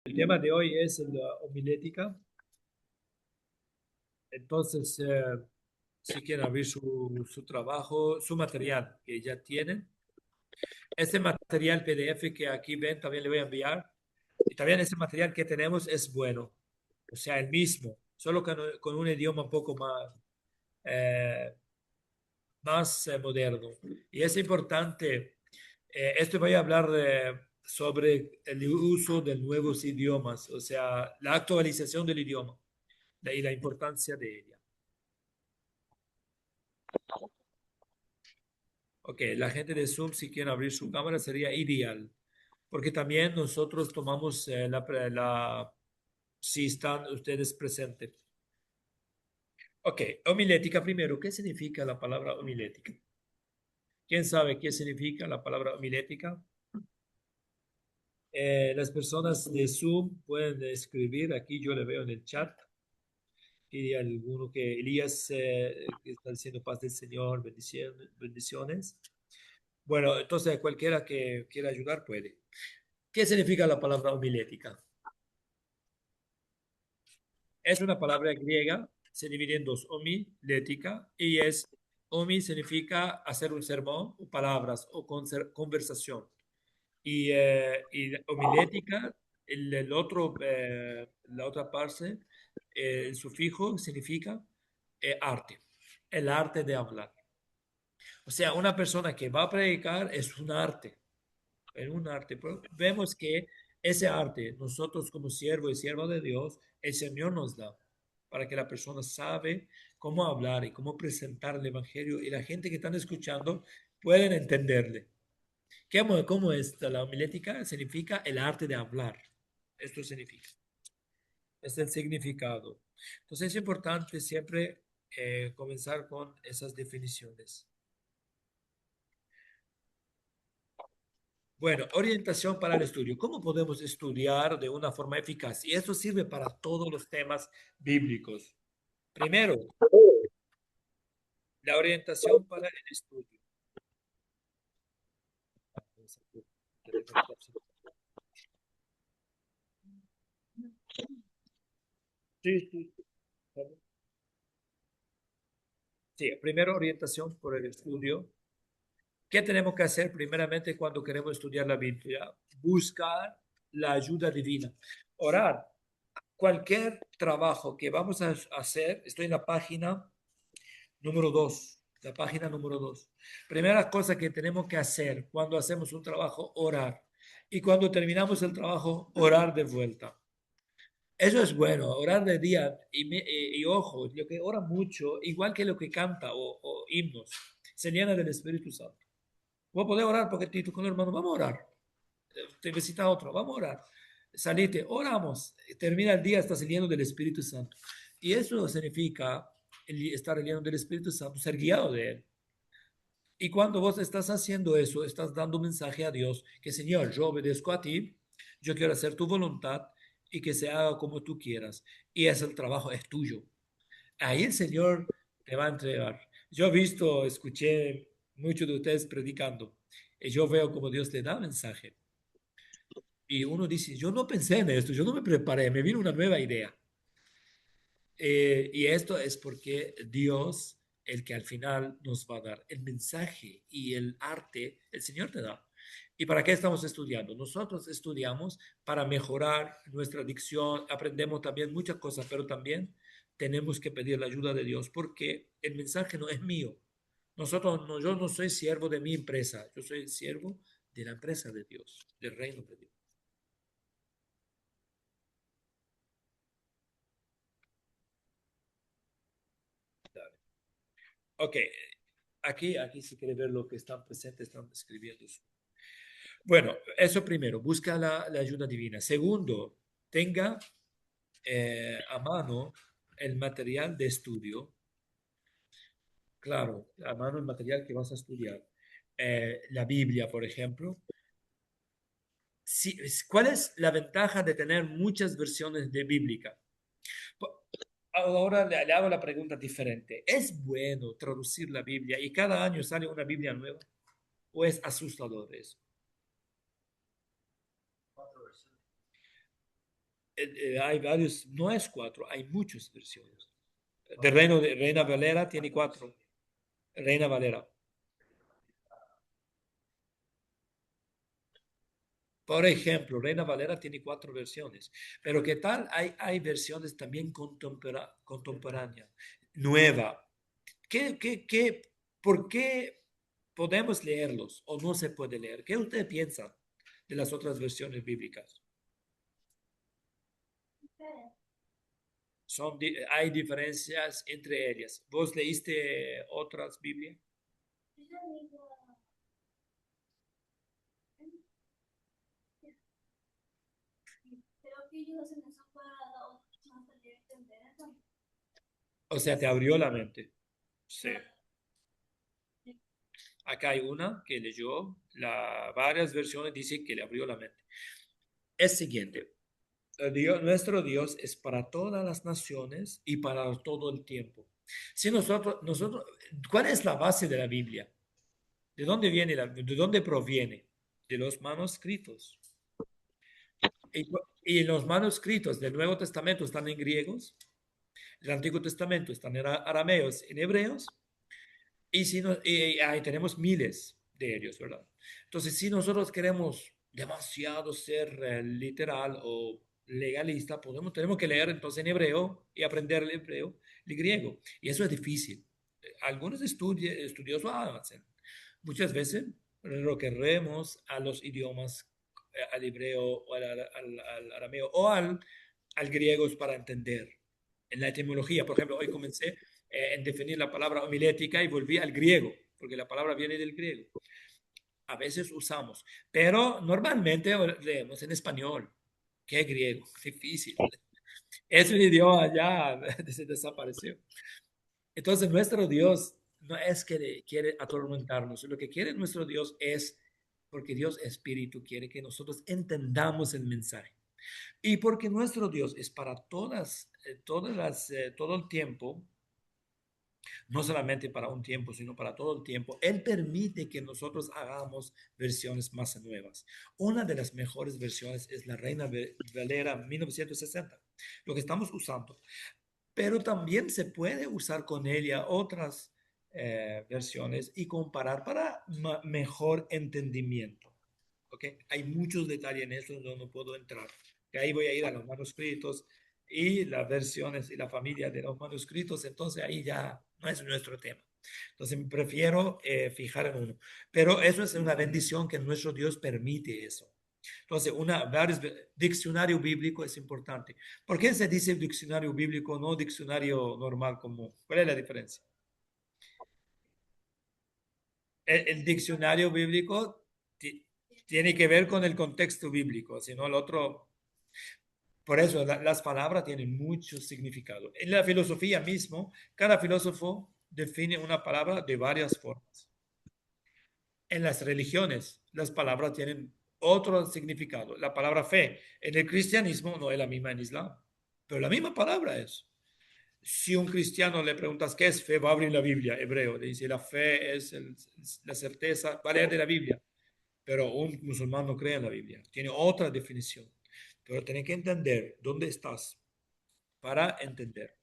El tema de hoy es la homilética. Entonces, si quieren abrir su trabajo, su material que ya tienen, ese material PDF que aquí ven, también le voy a enviar. Y también ese material que tenemos es bueno, o sea, el mismo, solo con un idioma un poco eh, más moderno. Y es importante, esto voy a hablar sobre el uso de nuevos idiomas, o sea, la actualización del idioma y la importancia de ella. Ok, la gente de Zoom, si quieren abrir su cámara, sería ideal, porque también nosotros tomamos si están ustedes presentes. Ok, homilética primero. ¿Qué significa la palabra homilética? ¿Quién sabe qué significa la palabra homilética? Las personas de Zoom pueden escribir, aquí yo le veo en el chat, y alguno que Elías que está diciendo paz del Señor, bendiciones, bendiciones. Bueno, entonces cualquiera que quiera ayudar puede. ¿Qué significa la palabra homilética? Es una palabra griega, se divide en dos, homilética, y homi significa hacer un sermón, o palabras, o conversación. Y homilética, la otra parte, el sufijo significa arte, el arte de hablar. O sea, una persona que va a predicar es un arte, es un arte. Pero vemos que ese arte, nosotros como siervo y sierva de Dios, el Señor nos da para que la persona sabe cómo hablar y cómo presentar el Evangelio y la gente que están escuchando pueden entenderle. ¿Cómo es la homilética? Significa el arte de hablar. Esto significa. Es el significado. Entonces es importante siempre comenzar con esas definiciones. Bueno, orientación para el estudio. ¿Cómo podemos estudiar de una forma eficaz? Y esto sirve para todos los temas bíblicos. Primero, la orientación para el estudio. Sí, sí. Sí, primero orientación por el estudio. ¿Qué tenemos que hacer primeramente cuando queremos estudiar la Biblia? Buscar la ayuda divina. Orar. Cualquier trabajo que vamos a hacer, estoy en la página número 2, la página número 2. Primera cosa que tenemos que hacer cuando hacemos un trabajo, orar. Y cuando terminamos el trabajo, orar de vuelta. Eso es bueno, orar de día y ojo, lo que ora mucho, igual que lo que canta o himnos, se llena del Espíritu Santo. Vos podés orar porque tú con el hermano, vamos a orar. Te visita otro, vamos a orar. Salite, oramos. Termina el día, estás lleno del Espíritu Santo. Y eso significa estar lleno del Espíritu Santo, ser guiado de Él. Y cuando vos estás haciendo eso, estás dando un mensaje a Dios que, Señor, yo obedezco a ti, yo quiero hacer tu voluntad y que se haga como tú quieras. Y ese el trabajo es tuyo. Ahí el Señor te va a entregar. Yo he visto, escuché muchos de ustedes predicando y yo veo como Dios te da mensaje. Y uno dice, yo no pensé en esto, yo no me preparé, me vino una nueva idea. Y esto es porque Dios, el que al final nos va a dar el mensaje y el arte, el Señor te da. ¿Y para qué estamos estudiando? Nosotros estudiamos para mejorar nuestra dicción, aprendemos también muchas cosas, pero también tenemos que pedir la ayuda de Dios porque el mensaje no es mío. Yo no soy siervo de mi empresa, yo soy siervo de la empresa de Dios, del reino de Dios. Ok, aquí si quiere ver lo que están presentes, están escribiendo. Bueno, eso primero, busca la ayuda divina. Segundo, tenga a mano el material de estudio, claro, a mano el material que vas a estudiar. La Biblia, por ejemplo. ¿Cuál es la ventaja de tener muchas versiones de bíblica? Ahora le hago la pregunta diferente. ¿Es bueno traducir la Biblia y cada año sale una Biblia nueva? ¿O es asustador eso? Hay varios, no es cuatro, hay muchas versiones. De Reina Valera tiene cuatro. Reina Valera. Por ejemplo, Reina Valera tiene cuatro versiones, pero ¿qué tal? Hay versiones también contemporáneas, nueva. ¿ por qué podemos leerlos o no se puede leer? ¿Qué usted piensa de las otras versiones bíblicas? Hay diferencias entre ellas. ¿Vos leíste otras Biblias? O sea, te abrió la mente. Sí. Acá hay una que leyó varias versiones, dice que le abrió la mente. Es siguiente. Nuestro Dios es para todas las naciones y para todo el tiempo. Si ¿cuál es la base de la Biblia? ¿De dónde viene de dónde proviene? De los manuscritos. Y los manuscritos del Nuevo Testamento están en griegos, el Antiguo Testamento están en arameos, en hebreos, y si no, y ahí tenemos miles de ellos, ¿verdad? Entonces, si nosotros queremos demasiado ser literal o legalista, tenemos que leer entonces en hebreo y aprender el hebreo, el griego. Y eso es difícil. Algunos estudiosos lo hacen. Muchas veces recurremos a los idiomas, al hebreo o al arameo o al griego para entender. En la etimología, por ejemplo, hoy comencé en definir la palabra homilética y volví al griego, porque la palabra viene del griego. A veces usamos, pero normalmente leemos en español. ¿Qué griego? Difícil. Es un idioma ya se desapareció. Entonces, nuestro Dios no es que quiere atormentarnos. Lo que quiere nuestro Dios es, porque Dios Espíritu quiere que nosotros entendamos el mensaje. Y porque nuestro Dios es para todo el tiempo, no solamente para un tiempo, sino para todo el tiempo, Él permite que nosotros hagamos versiones más nuevas. Una de las mejores versiones es la Reina Valera 1960, lo que estamos usando, pero también se puede usar con ella otras versiones y comparar para mejor entendimiento. ¿Okay? Hay muchos detalles en eso donde no puedo entrar. Que ahí voy a ir a los manuscritos y las versiones y la familia de los manuscritos, entonces ahí ya no es nuestro tema. Entonces prefiero fijar en uno. Pero eso es una bendición que nuestro Dios permite eso. Entonces, diccionario bíblico es importante. ¿Por qué se dice diccionario bíblico, no diccionario normal común? ¿Cuál es la diferencia? El diccionario bíblico tiene que ver con el contexto bíblico, sino el otro. Por eso las palabras tienen mucho significado. En la filosofía mismo, cada filósofo define una palabra de varias formas. En las religiones, las palabras tienen otro significado. La palabra fe en el cristianismo no es la misma en Islam, pero la misma palabra es. Si un cristiano le preguntas qué es fe, va a abrir la Biblia, hebreo. Le dice, la fe es la certeza, va a leer de la Biblia. Pero un musulmán no cree en la Biblia, tiene otra definición. Pero tiene que entender dónde estás para entender.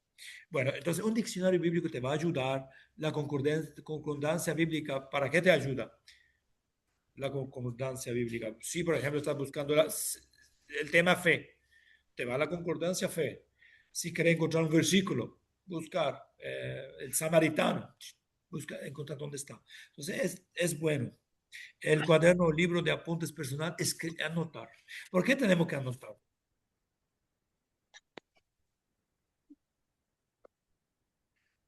Bueno, entonces un diccionario bíblico te va a ayudar. La concordancia bíblica, ¿para qué te ayuda? La concordancia bíblica. Si, por ejemplo, estás buscando el tema fe, te va a la concordancia fe. Si quieres encontrar un versículo, buscar el samaritano, encontrar dónde está. Entonces, es bueno. El cuaderno o libro de apuntes personal es que anotar. ¿Por qué tenemos que anotar?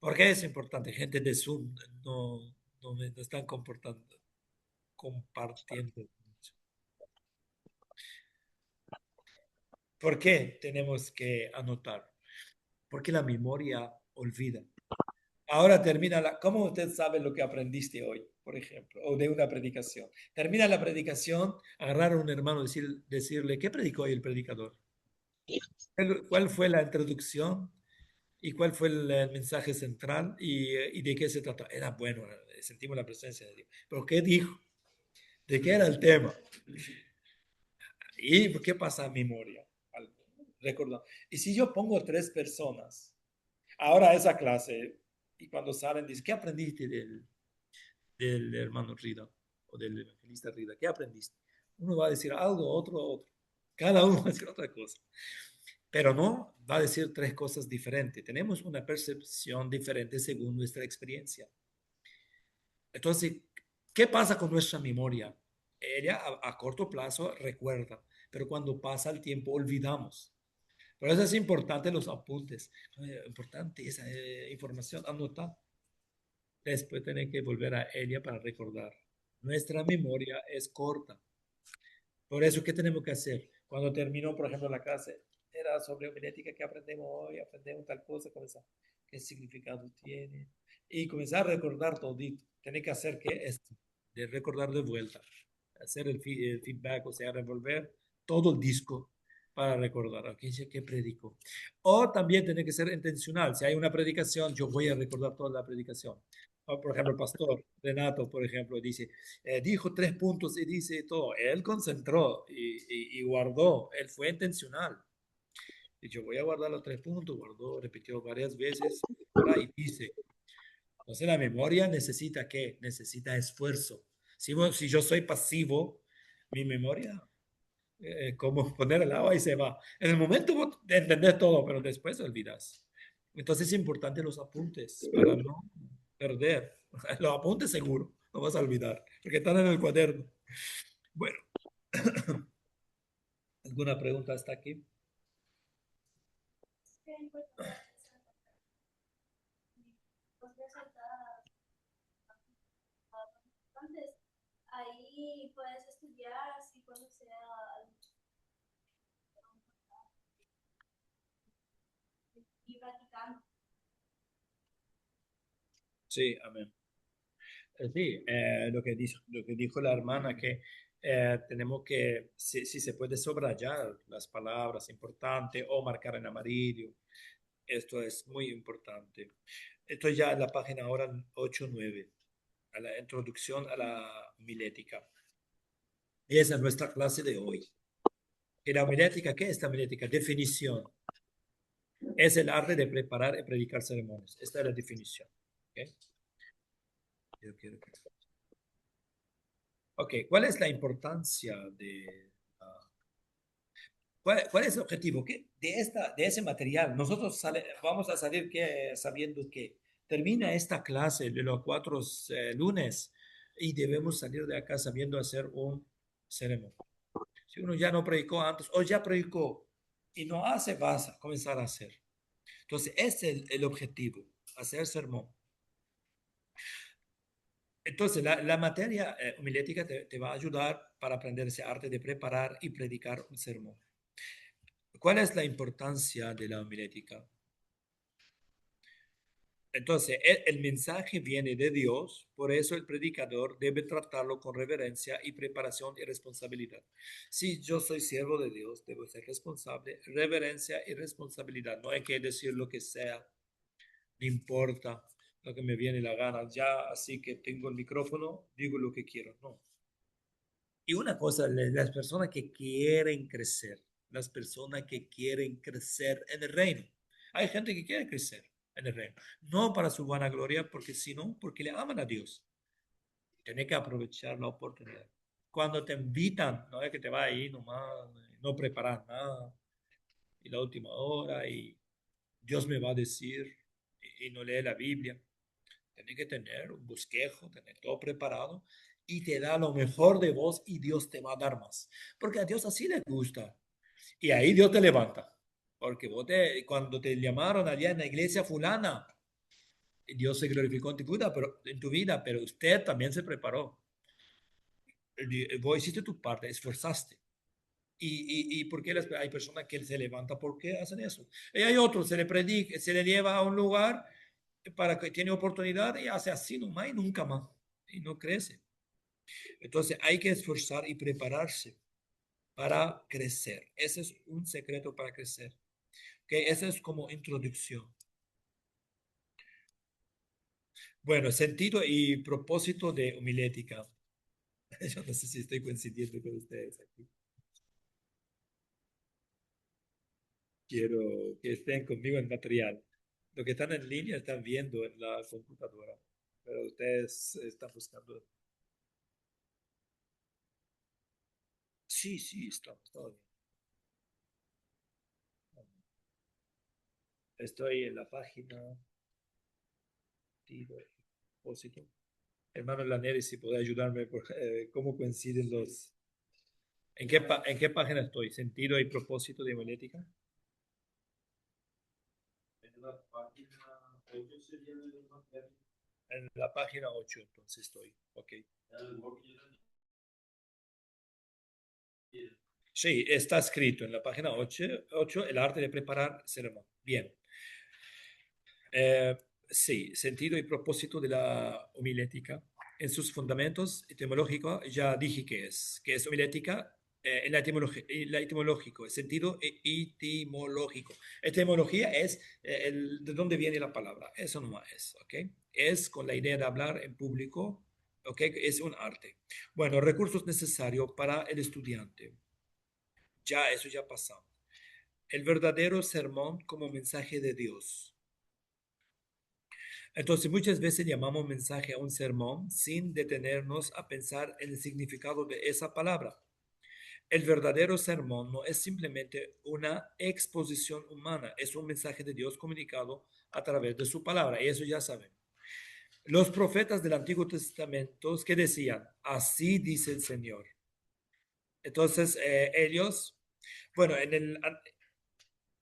Porque es importante. Gente de Zoom no están compartiendo mucho. ¿Por qué tenemos que anotar? Porque la memoria olvida. Ahora termina ¿Cómo usted sabe lo que aprendiste hoy, por ejemplo, o de una predicación? Termina la predicación, agarrar a un hermano y decirle, ¿qué predicó hoy el predicador? ¿Cuál fue la introducción? ¿Y cuál fue el mensaje central? Y de qué se trata? Era bueno, sentimos la presencia de Dios. ¿Pero qué dijo? ¿De qué era el tema? ¿Y qué pasa en memoria? recordando. Y si yo pongo tres personas, ahora esa clase, y cuando salen, dicen, ¿qué aprendiste del hermano Rida o del evangelista Rida? ¿Qué aprendiste? Uno va a decir algo, otro, otro. Cada uno va a decir otra cosa. Pero no va a decir tres cosas diferentes. Tenemos una percepción diferente según nuestra experiencia. Entonces, ¿qué pasa con nuestra memoria? Ella a corto plazo recuerda, pero cuando pasa el tiempo olvidamos. Por eso es importante los apuntes. Importante esa información, anotar. Después tener que volver a ella para recordar. Nuestra memoria es corta. Por eso, ¿qué tenemos que hacer? Cuando terminó, por ejemplo, la clase, era sobre homilética, ¿qué aprendemos hoy? Aprendemos tal cosa, ¿qué significado tiene? Y comenzar a recordar todito. Tiene que hacer que esto, de recordar de vuelta, hacer el feedback, o sea, revolver todo el disco para recordar a qué predicó. O también tiene que ser intencional. Si hay una predicación, yo voy a recordar toda la predicación. O, por ejemplo, el pastor Renato, por ejemplo, dice, dijo tres puntos y dice todo. Él concentró y guardó. Él fue intencional. Y yo voy a guardar los tres puntos, guardó, repitió varias veces, ¿verdad? Y dice, entonces la memoria necesita ¿qué? Necesita esfuerzo. Si yo soy pasivo, mi memoria, como poner el agua y se va. En el momento vos entendés todo, pero después olvidas. Entonces es importante los apuntes para no perder. Los apuntes seguro, no vas a olvidar, porque están en el cuaderno. Bueno, ¿alguna pregunta hasta aquí? Ahí puedes estudiar así cuando sea y practicando. Sí, amén. Sí, lo que dijo la hermana, que tenemos que, si se puede subrayar las palabras importantes o marcar en amarillo, esto es muy importante. Estoy ya en la página ahora 8-9, a la introducción a la homilética. Y esa es nuestra clase de hoy. ¿Y la homilética qué es la homilética? Definición. Es el arte de preparar y predicar sermones. Esta es la definición. ¿Ok? Yo quiero que... Ok, ¿cuál es la importancia de... ¿cuál es el objetivo? De ese material, nosotros vamos a salir sabiendo que termina esta clase de los 4 lunes y debemos salir de acá sabiendo hacer un ceremonia. Si uno ya no predicó antes o ya predicó y no hace, vas a comenzar a hacer. Entonces, ese es el objetivo, hacer sermón. Entonces, la materia homilética te va a ayudar para aprender ese arte de preparar y predicar un sermón. ¿Cuál es la importancia de la homilética? Entonces, el mensaje viene de Dios, por eso el predicador debe tratarlo con reverencia y preparación y responsabilidad. Si yo soy siervo de Dios, debo ser responsable, reverencia y responsabilidad. No hay que decir lo que sea, no importa lo que me viene la gana. Ya así que tengo el micrófono, digo lo que quiero. No. Y una cosa, las personas que quieren crecer, las personas que quieren crecer en el reino. Hay gente que quiere crecer en el reino, no para su vanagloria, porque sino porque le aman a Dios. Tienes que aprovechar la oportunidad. Cuando te invitan, no es que te va ahí nomás, no preparas nada, y la última hora, y Dios me va a decir, y no lee la Biblia. Tienes que tener un bosquejo, tener todo preparado y te da lo mejor de vos y Dios te va a dar más. Porque a Dios así le gusta. Y ahí Dios te levanta. Porque cuando te llamaron allá en la iglesia fulana, Dios se glorificó en tu vida, pero usted también se preparó. Vos hiciste tu parte, esforzaste. ¿Y por qué hay personas que se levantan? ¿Por qué hacen eso? Y hay otros, se le predica, se le lleva a un lugar para que tiene oportunidad y hace así nomás y nunca más. Y no crece. Entonces hay que esforzar y prepararse para crecer. Ese es un secreto para crecer. ¿Okay? Esa es como introducción. Bueno, sentido y propósito de homilética. Yo no sé si estoy coincidiendo con ustedes aquí. quiero que estén conmigo en material. Los que están en línea están viendo en la computadora, pero ustedes están buscando. Sí, sí, estamos todo bien. Estoy en la página de propósito. Hermano Laneri, si puede ayudarme, cómo coinciden los. En qué página estoy? ¿Sentido y propósito de homilética? En la página 8 sería en la página 8 entonces estoy. Ok. Sí, está escrito en la página 8 el arte de preparar sermón. Bien. Eh, sí, sentido y propósito de la homilética. En sus fundamentos etimológicos ya dije que es homilética en la etimológico, el sentido etimológico. Etimología es de dónde viene la palabra, eso no es, ¿ok? Es con la idea de hablar en público, ¿ok? Es un arte. Bueno, recursos necesarios para el estudiante. Ya, eso ya pasamos. El verdadero sermón como mensaje de Dios. Entonces, muchas veces llamamos mensaje a un sermón sin detenernos a pensar en el significado de esa palabra. El verdadero sermón no es simplemente una exposición humana, es un mensaje de Dios comunicado a través de su palabra, y eso ya saben. Los profetas del Antiguo Testamento que decían, así dice el Señor. Entonces, ellos, bueno,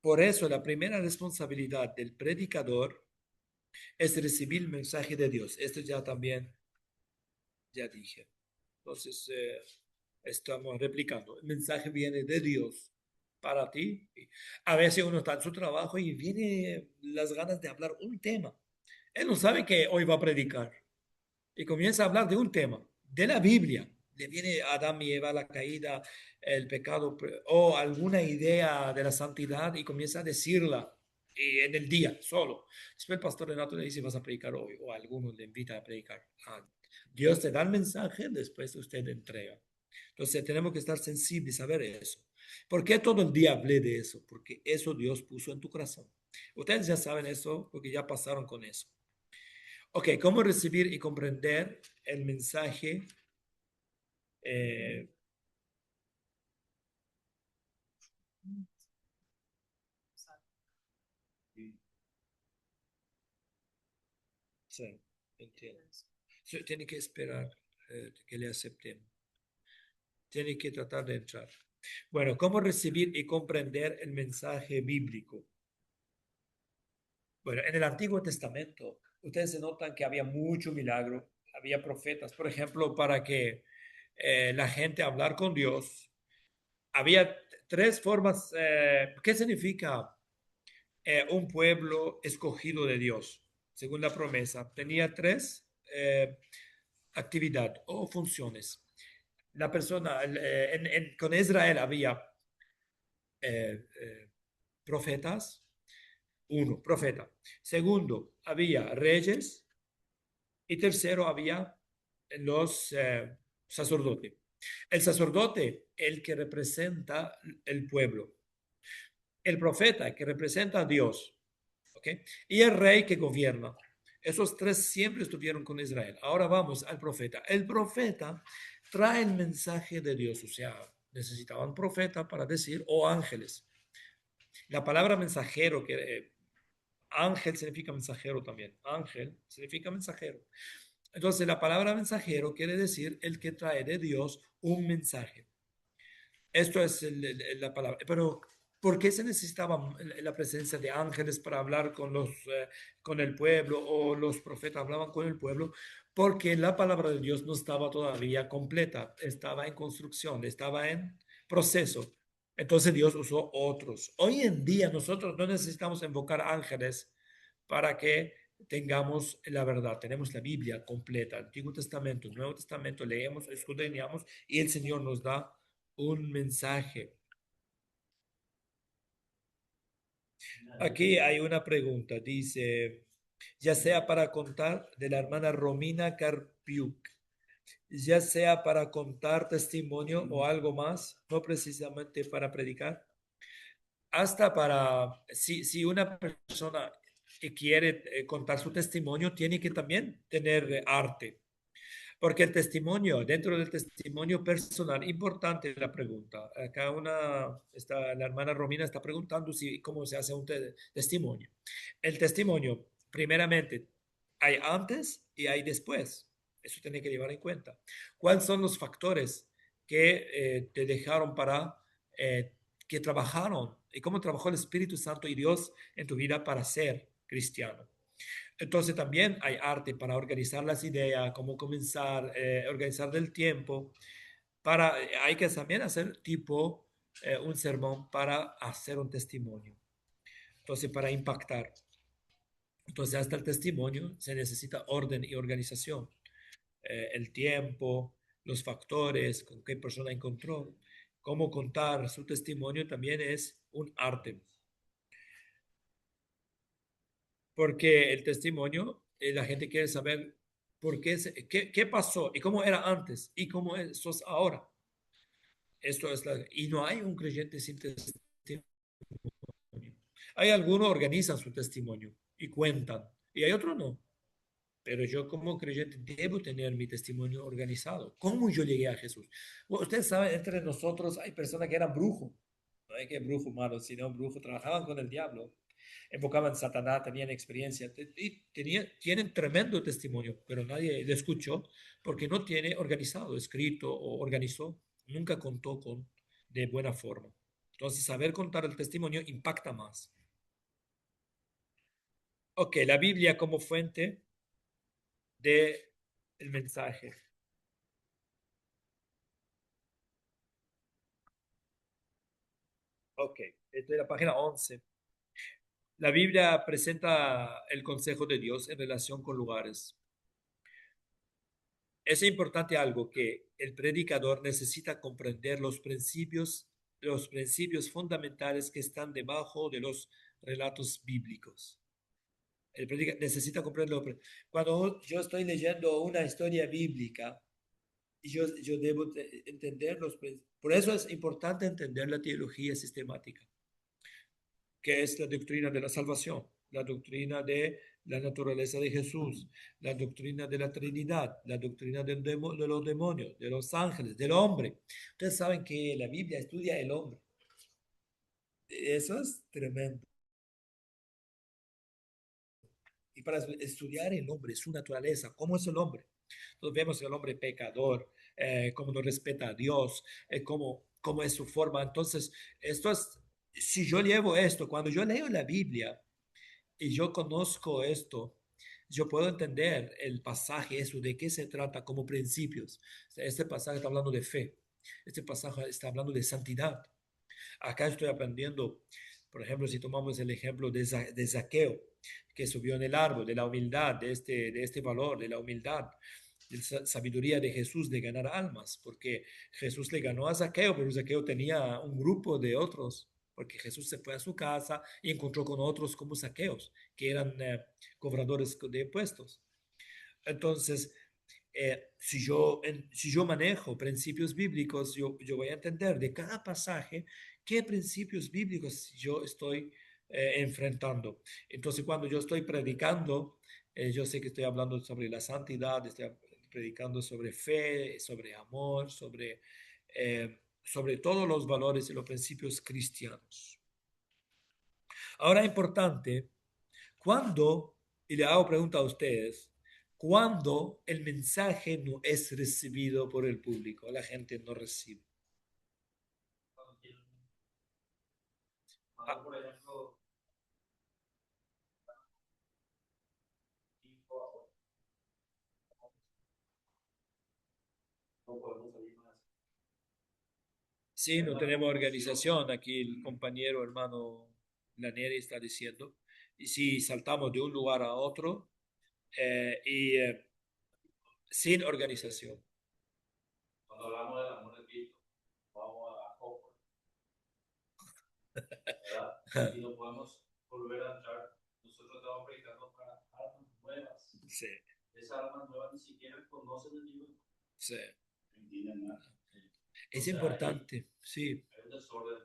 por eso la primera responsabilidad del predicador es recibir el mensaje de Dios. Esto ya también, ya dije. Entonces, estamos replicando. El mensaje viene de Dios para ti. A veces uno está en su trabajo y viene las ganas de hablar un tema. Él no sabe que hoy va a predicar y comienza a hablar de un tema, de la Biblia. Le viene Adán y Eva, la caída, el pecado o alguna idea de la santidad y comienza a decirla en el día solo. Después el pastor Renato le dice, vas a predicar hoy o alguno le invita a predicar. Dios te da el mensaje, después usted entrega. Entonces tenemos que estar sensibles a ver eso. ¿Por qué todo el día hablé de eso? Porque eso Dios puso en tu corazón. Ustedes ya saben eso porque ya pasaron con eso. Ok, ¿cómo recibir y comprender el mensaje? eh, sí, entiendo. Sí, tiene que esperar que le acepten. Tiene que tratar de entrar. Bueno, ¿cómo recibir y comprender el mensaje bíblico? Bueno, en el Antiguo Testamento, ustedes se notan que había mucho milagro, había profetas, por ejemplo, para que la gente hablar con Dios. Había tres formas. ¿Qué significa un pueblo escogido de Dios, según la promesa? Tenía tres actividades o funciones. La persona, con Israel había profetas, uno, profeta. Segundo, había reyes. Y tercero, había los sacerdotes. El sacerdote, el que representa el pueblo. El profeta, que representa a Dios. ¿Ok? Y el rey que gobierna. Esos tres siempre estuvieron con Israel. Ahora vamos al profeta. El profeta trae el mensaje de Dios, o sea, necesitaban profeta para decir, o ángeles. La palabra mensajero, que ángel significa mensajero también. Ángel significa mensajero. Entonces, la palabra mensajero quiere decir el que trae de Dios un mensaje. Esto es la palabra. Pero, ¿por qué se necesitaba la presencia de ángeles para hablar con el pueblo o los profetas hablaban con el pueblo? Porque la palabra de Dios no estaba todavía completa, estaba en construcción, estaba en proceso. Entonces Dios usó otros. Hoy en día nosotros no necesitamos invocar ángeles para que tengamos la verdad. Tenemos la Biblia completa, Antiguo Testamento, Nuevo Testamento, leemos, escudriñamos y el Señor nos da un mensaje. Aquí hay una pregunta, dice, ya sea para contar de la hermana Romina Karpiuk, ya sea para contar testimonio o algo más, no precisamente para predicar. hasta para, si una persona que quiere contar su testimonio, tiene que también tener arte. Porque el testimonio, dentro del testimonio personal, importante la pregunta. Acá la hermana Romina está preguntando si, cómo se hace un testimonio. El testimonio, primeramente, hay antes y hay después. Eso tiene que llevar en cuenta. ¿Cuáles son los factores que te dejaron que trabajaron y cómo trabajó el Espíritu Santo y Dios en tu vida para ser cristiano? Entonces también hay arte para organizar las ideas, cómo comenzar, organizar del tiempo. Hay que también hacer tipo un sermón para hacer un testimonio. Entonces, para impactar. Entonces, hasta el testimonio se necesita orden y organización. El tiempo, los factores, con qué persona encontró. Cómo contar su testimonio también es un arte. Porque el testimonio, la gente quiere saber qué pasó y cómo era antes y cómo sos ahora. Y no hay un creyente sin testimonio. Hay algunos que organizan su testimonio y cuentan, y hay otros no. Pero yo como creyente debo tener mi testimonio organizado. ¿Cómo yo llegué a Jesús? Bueno, ustedes saben, entre nosotros hay personas que eran brujos. No hay que brujo malo, sino brujo. Trabajaban con el diablo, invocaban a Satanás, tenían experiencia y tienen tremendo testimonio, pero nadie le escuchó porque no tiene organizado, escrito o organizó. Nunca contó de buena forma. Entonces, saber contar el testimonio impacta más. Ok, la Biblia como fuente de el mensaje. Ok, esta es la página 11. La Biblia presenta el consejo de Dios en relación con lugares. Es importante algo que el predicador necesita comprender los principios fundamentales que están debajo de los relatos bíblicos. El predicador necesita comprenderlo. Cuando yo estoy leyendo una historia bíblica, yo debo entender Por eso es importante entender la teología sistemática, que es la doctrina de la salvación, la doctrina de la naturaleza de Jesús, la doctrina de la Trinidad, la doctrina de los demonios, de los ángeles, del hombre. Ustedes saben que la Biblia estudia el hombre. Eso es tremendo. Y para estudiar el hombre, su naturaleza, cómo es el hombre. Entonces vemos el hombre pecador, cómo no respeta a Dios, cómo es su forma. Entonces, si yo llevo esto, cuando yo leo la Biblia, y yo conozco esto, yo puedo entender el pasaje, eso, de qué se trata como principios. Este pasaje está hablando de fe, este pasaje está hablando de santidad. Acá estoy aprendiendo, por ejemplo, si tomamos el ejemplo de Zaqueo, que subió en el árbol, de la humildad, de este valor, de la humildad, de la sabiduría de Jesús de ganar almas, porque Jesús le ganó a Zaqueo, pero Zaqueo tenía un grupo de otros, porque Jesús se fue a su casa y encontró con otros como Zaqueos, que eran cobradores de impuestos. Entonces, si yo manejo principios bíblicos, yo voy a entender de cada pasaje qué principios bíblicos yo estoy enfrentando. Entonces, cuando yo estoy predicando, yo sé que estoy hablando sobre la santidad, estoy predicando sobre fe, sobre amor, sobre todos los valores y los principios cristianos. Ahora, importante, cuando, y le hago pregunta a ustedes, cuando el mensaje no es recibido por el público, la gente no recibe. Ah, por ejemplo, sí, no tenemos organización. Aquí el compañero hermano Laneri está diciendo. Y si saltamos de un lugar a otro sin organización. Cuando hablamos del amor de Cristo, vamos a poco, ¿verdad? Y no podemos volver a entrar. Nosotros estamos predicando para almas nuevas. Sí. Esas almas nuevas ni siquiera conocen el libro. Sí. No entienden nada. Es importante, sí. Hay un desorden.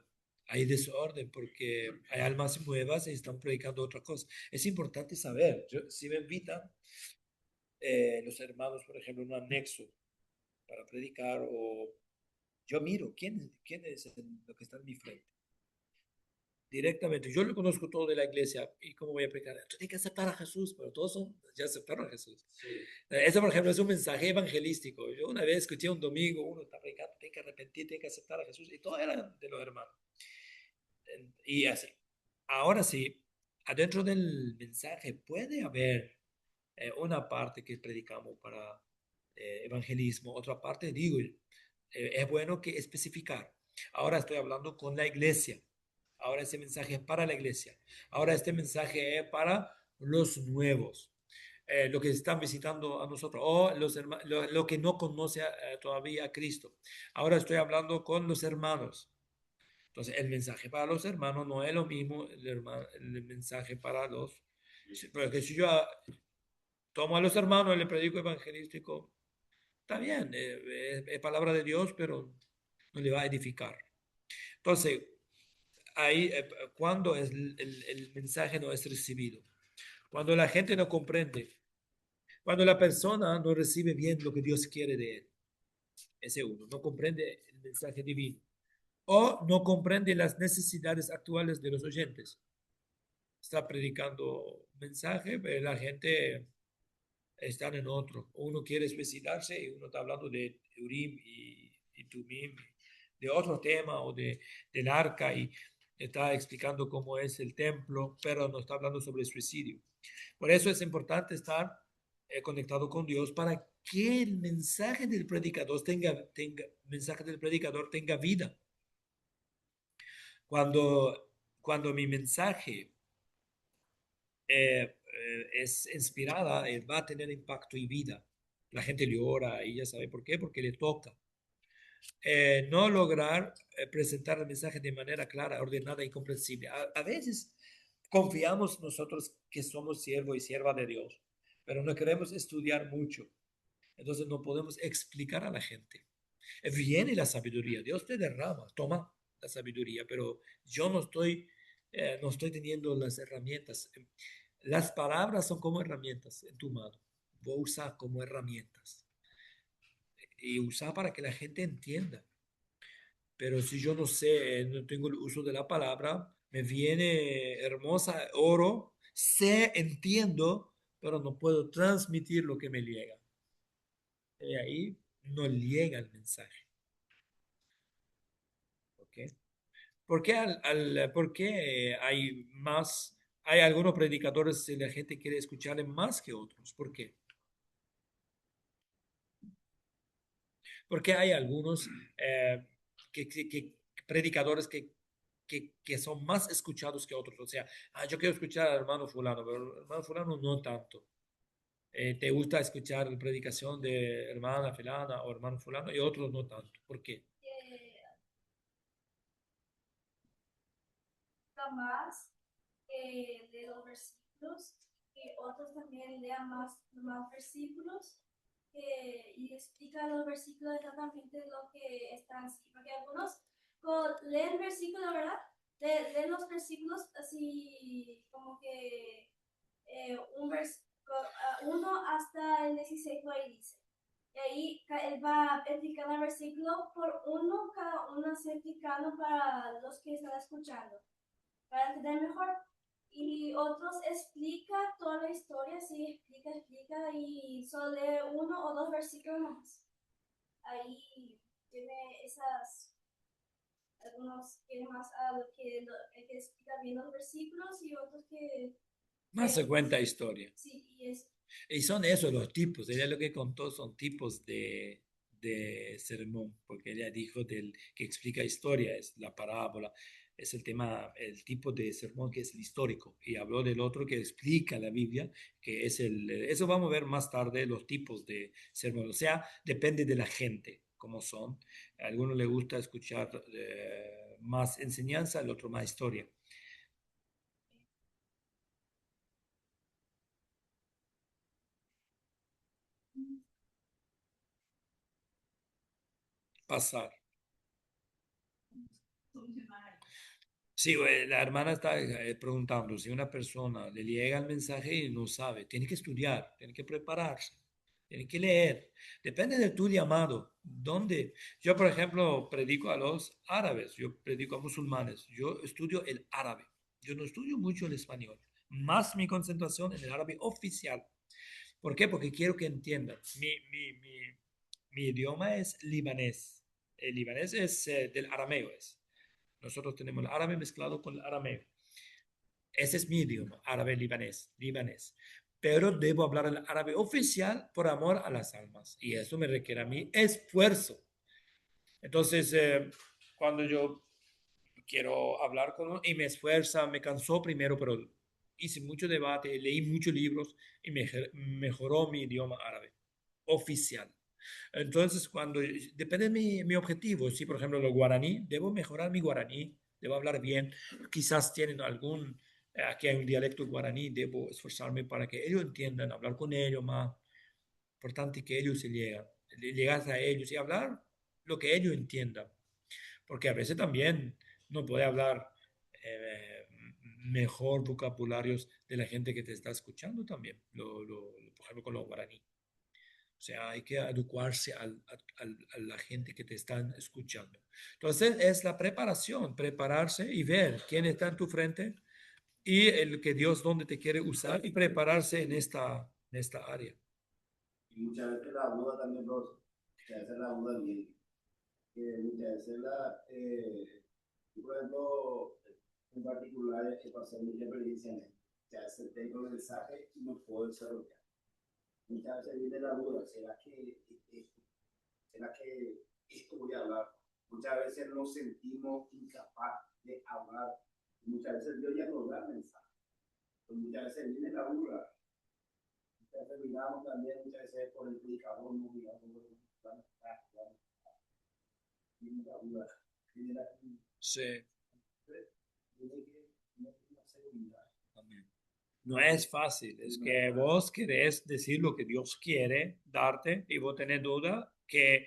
hay desorden porque hay almas nuevas y están predicando otra cosa. Es importante saber, si me invitan los hermanos, por ejemplo, en un anexo para predicar, o yo miro quién es lo que está en mi frente. Directamente, yo le conozco todo de la iglesia y cómo voy a predicar. Tú tienes que aceptar a Jesús, pero todos ya aceptaron a Jesús. Sí. Eso, por ejemplo, es un mensaje evangelístico. Yo una vez escuché un domingo, uno está predicando, tiene que arrepentir, tiene que aceptar a Jesús, y todo era de los hermanos. Y así. Ahora sí, adentro del mensaje puede haber una parte que predicamos para evangelismo, otra parte, digo, es bueno que especificar. Ahora estoy hablando con la iglesia. Ahora ese mensaje es para la iglesia. Ahora este mensaje es para los nuevos, los que están visitando a nosotros, o lo que no conoce todavía a Cristo. Ahora estoy hablando con los hermanos. Entonces, el mensaje para los hermanos no es lo mismo el mensaje para los... Porque si yo tomo a los hermanos y le predico evangelístico, está bien, es palabra de Dios, pero no le va a edificar. Entonces, ahí, cuando el mensaje no es recibido, cuando la gente no comprende, cuando la persona no recibe bien lo que Dios quiere de él, ese uno, no comprende el mensaje divino, o no comprende las necesidades actuales de los oyentes. Está predicando mensaje, pero la gente está en otro. Uno quiere suicidarse y uno está hablando de Urim y Tumim, de otro tema o del arca, y está explicando cómo es el templo, pero no está hablando sobre el suicidio. Por eso es importante estar conectado con Dios para que el mensaje del predicador mensaje del predicador tenga vida. Cuando mi mensaje es inspirada, va a tener impacto y vida. La gente le ora y ya sabe por qué, porque le toca. No lograr presentar el mensaje de manera clara, ordenada y comprensible. A veces confiamos nosotros que somos siervo y sierva de Dios, pero no queremos estudiar mucho. Entonces no podemos explicar a la gente. Viene la sabiduría, Dios te derrama, toma la sabiduría, pero yo no estoy teniendo las herramientas. Las palabras son como herramientas en tu mano. Vos usar como herramientas y usar para que la gente entienda. Pero si yo no sé, no tengo el uso de la palabra, me viene hermosa oro, sé, entiendo, pero no puedo transmitir lo que me llega. Y ahí no llega el mensaje. ¿Ok? ¿Por qué hay algunos predicadores que la gente quiere escucharle más que otros? ¿Por qué? Porque hay algunos eh, predicadores que son más escuchados que otros. O sea, yo quiero escuchar al hermano fulano, pero el hermano fulano no tanto. ¿Te gusta escuchar la predicación de hermana fulana o hermano fulano y otros no tanto? ¿Por qué? Más de los versículos, que otros también lean más versículos y explica los versículos exactamente lo que están así. Porque algunos leen versículos, ¿verdad? Leen los versículos así como que uno hasta el 16 por ahí dice. Y ahí él va explicando el versículo por uno, cada uno explicando para los que están escuchando para entender mejor. Y otros explica toda la historia, sí, explica y solo lee uno o dos versículos más. Ahí tiene esas, algunos que más a lo que explica bien los versículos y otros que... Más se cuenta historia. Sí, y es... Y son esos los tipos. Ella lo que contó son tipos de sermón, porque ella dijo que explica historia, es la parábola, es el tema, el tipo de sermón que es el histórico. Y habló del otro que explica la Biblia, que es eso vamos a ver más tarde, los tipos de sermón. O sea, depende de la gente, cómo son. A algunos les gusta escuchar más enseñanza, al otro más historia. Pasar. Sí, la hermana está preguntando si una persona le llega el mensaje y no sabe, tiene que estudiar, tiene que prepararse, tiene que leer. Depende de tu llamado. ¿Dónde? Yo, por ejemplo, predico a los árabes, yo predico a musulmanes, yo estudio el árabe. Yo no estudio mucho el español, más mi concentración en el árabe oficial. ¿Por qué? Porque quiero que entiendan. Mi idioma es libanés. El libanés es del arameo. Nosotros tenemos el árabe mezclado con el arameo. Ese es mi idioma, árabe libanés, libanés. Pero debo hablar el árabe oficial por amor a las almas. Y eso me requiere a mí esfuerzo. Entonces, cuando yo quiero hablar con uno y me esfuerza, me cansó primero, pero hice mucho debate, leí muchos libros y mejoró mi idioma árabe oficial. Entonces, depende de mi objetivo, si por ejemplo lo guaraní, debo mejorar mi guaraní, debo hablar bien, quizás tienen aquí hay un dialecto guaraní, debo esforzarme para que ellos entiendan, hablar con ellos más, importante que ellos llegas a ellos y hablar lo que ellos entiendan, porque a veces también no puede hablar eh, mejor vocabularios de la gente que te está escuchando también, por ejemplo con los guaraní. O sea, hay que adecuarse a la gente que te están escuchando. Entonces, es la preparación, prepararse y ver quién está en tu frente y el que Dios dónde te quiere usar y prepararse en esta área. Y muchas veces la duda también, profesor, muchas veces la duda viene, que muchas veces por ejemplo, en particular, que pasé mucha experiencia en esto, muchas veces tengo el mensaje y no puedo desarrollar. Muchas veces viene la duda, ¿será que esto voy a hablar? Muchas veces nos sentimos incapaz de hablar, muchas veces Dios ya nos da mensaje, pero muchas veces viene la duda. Muchas veces miramos también, muchas veces por el predicador, no miramos por el Sí. No es fácil, es que vos querés decir lo que Dios quiere darte y vos tenés duda que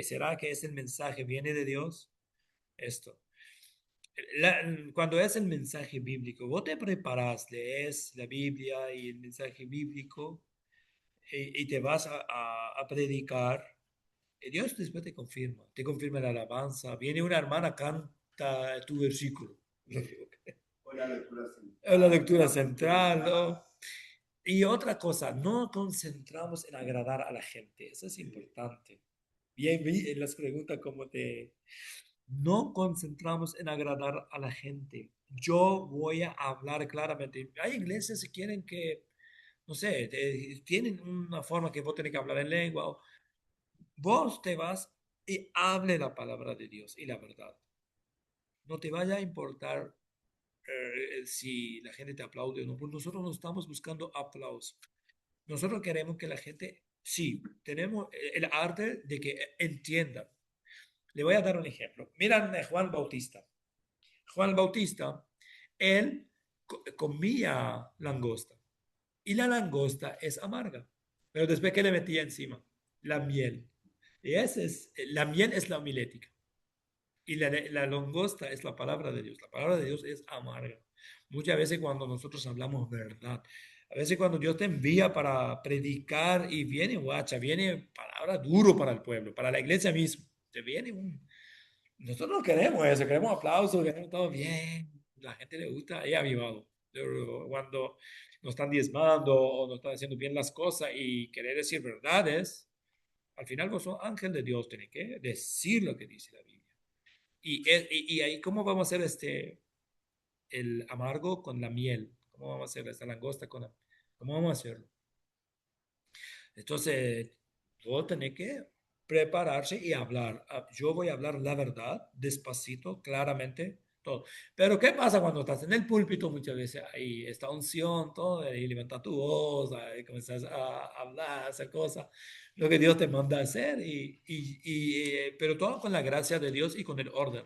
será que es el mensaje, viene de Dios. Esto. Cuando es el mensaje bíblico, vos te preparas, lees la Biblia y el mensaje bíblico y te vas a predicar. Y Dios después te confirma la alabanza. Viene una hermana, canta tu versículo. O la lectura central, ¿no? Y otra cosa, no concentramos en agradar a la gente. Eso es importante. Bien, vi en las preguntas cómo te... No concentramos en agradar a la gente. Yo voy a hablar claramente. Hay iglesias que quieren que, no sé, tienen una forma que vos tenés que hablar en lengua. Vos te vas y hable la palabra de Dios y la verdad. No te vaya a importar si la gente te aplaude o no, porque nosotros no estamos buscando aplausos. Nosotros queremos que la gente, sí, tenemos el arte de que entienda. Le voy a dar un ejemplo. Miran a Juan Bautista. Juan Bautista, él comía langosta y la langosta es amarga, pero después que le metía encima la miel. Y la miel es la homilética. Y la langosta es la palabra de Dios. La palabra de Dios es amarga. Muchas veces cuando nosotros hablamos verdad, a veces cuando Dios te envía para predicar y viene guacha, viene palabra duro para el pueblo, para la iglesia misma. Te viene un... Nosotros no queremos eso, queremos aplausos, queremos todo bien. La gente le gusta, es avivado. Pero cuando nos están diezmando o no están haciendo bien las cosas y querer decir verdades, al final vos sos ángel de Dios, tenés que decir lo que dice la Biblia. Y ahí, ¿cómo vamos a hacer el amargo con la miel? ¿Cómo vamos a hacer esta langosta cómo vamos a hacerlo? Entonces, todo tiene que prepararse y hablar. Yo voy a hablar la verdad, despacito, claramente, todo. Pero, ¿qué pasa cuando estás en el púlpito? Muchas veces hay esta unción, todo, y levantas tu voz, y comienzas a hablar, a hacer cosas, lo que Dios te manda a hacer, pero todo con la gracia de Dios y con el orden.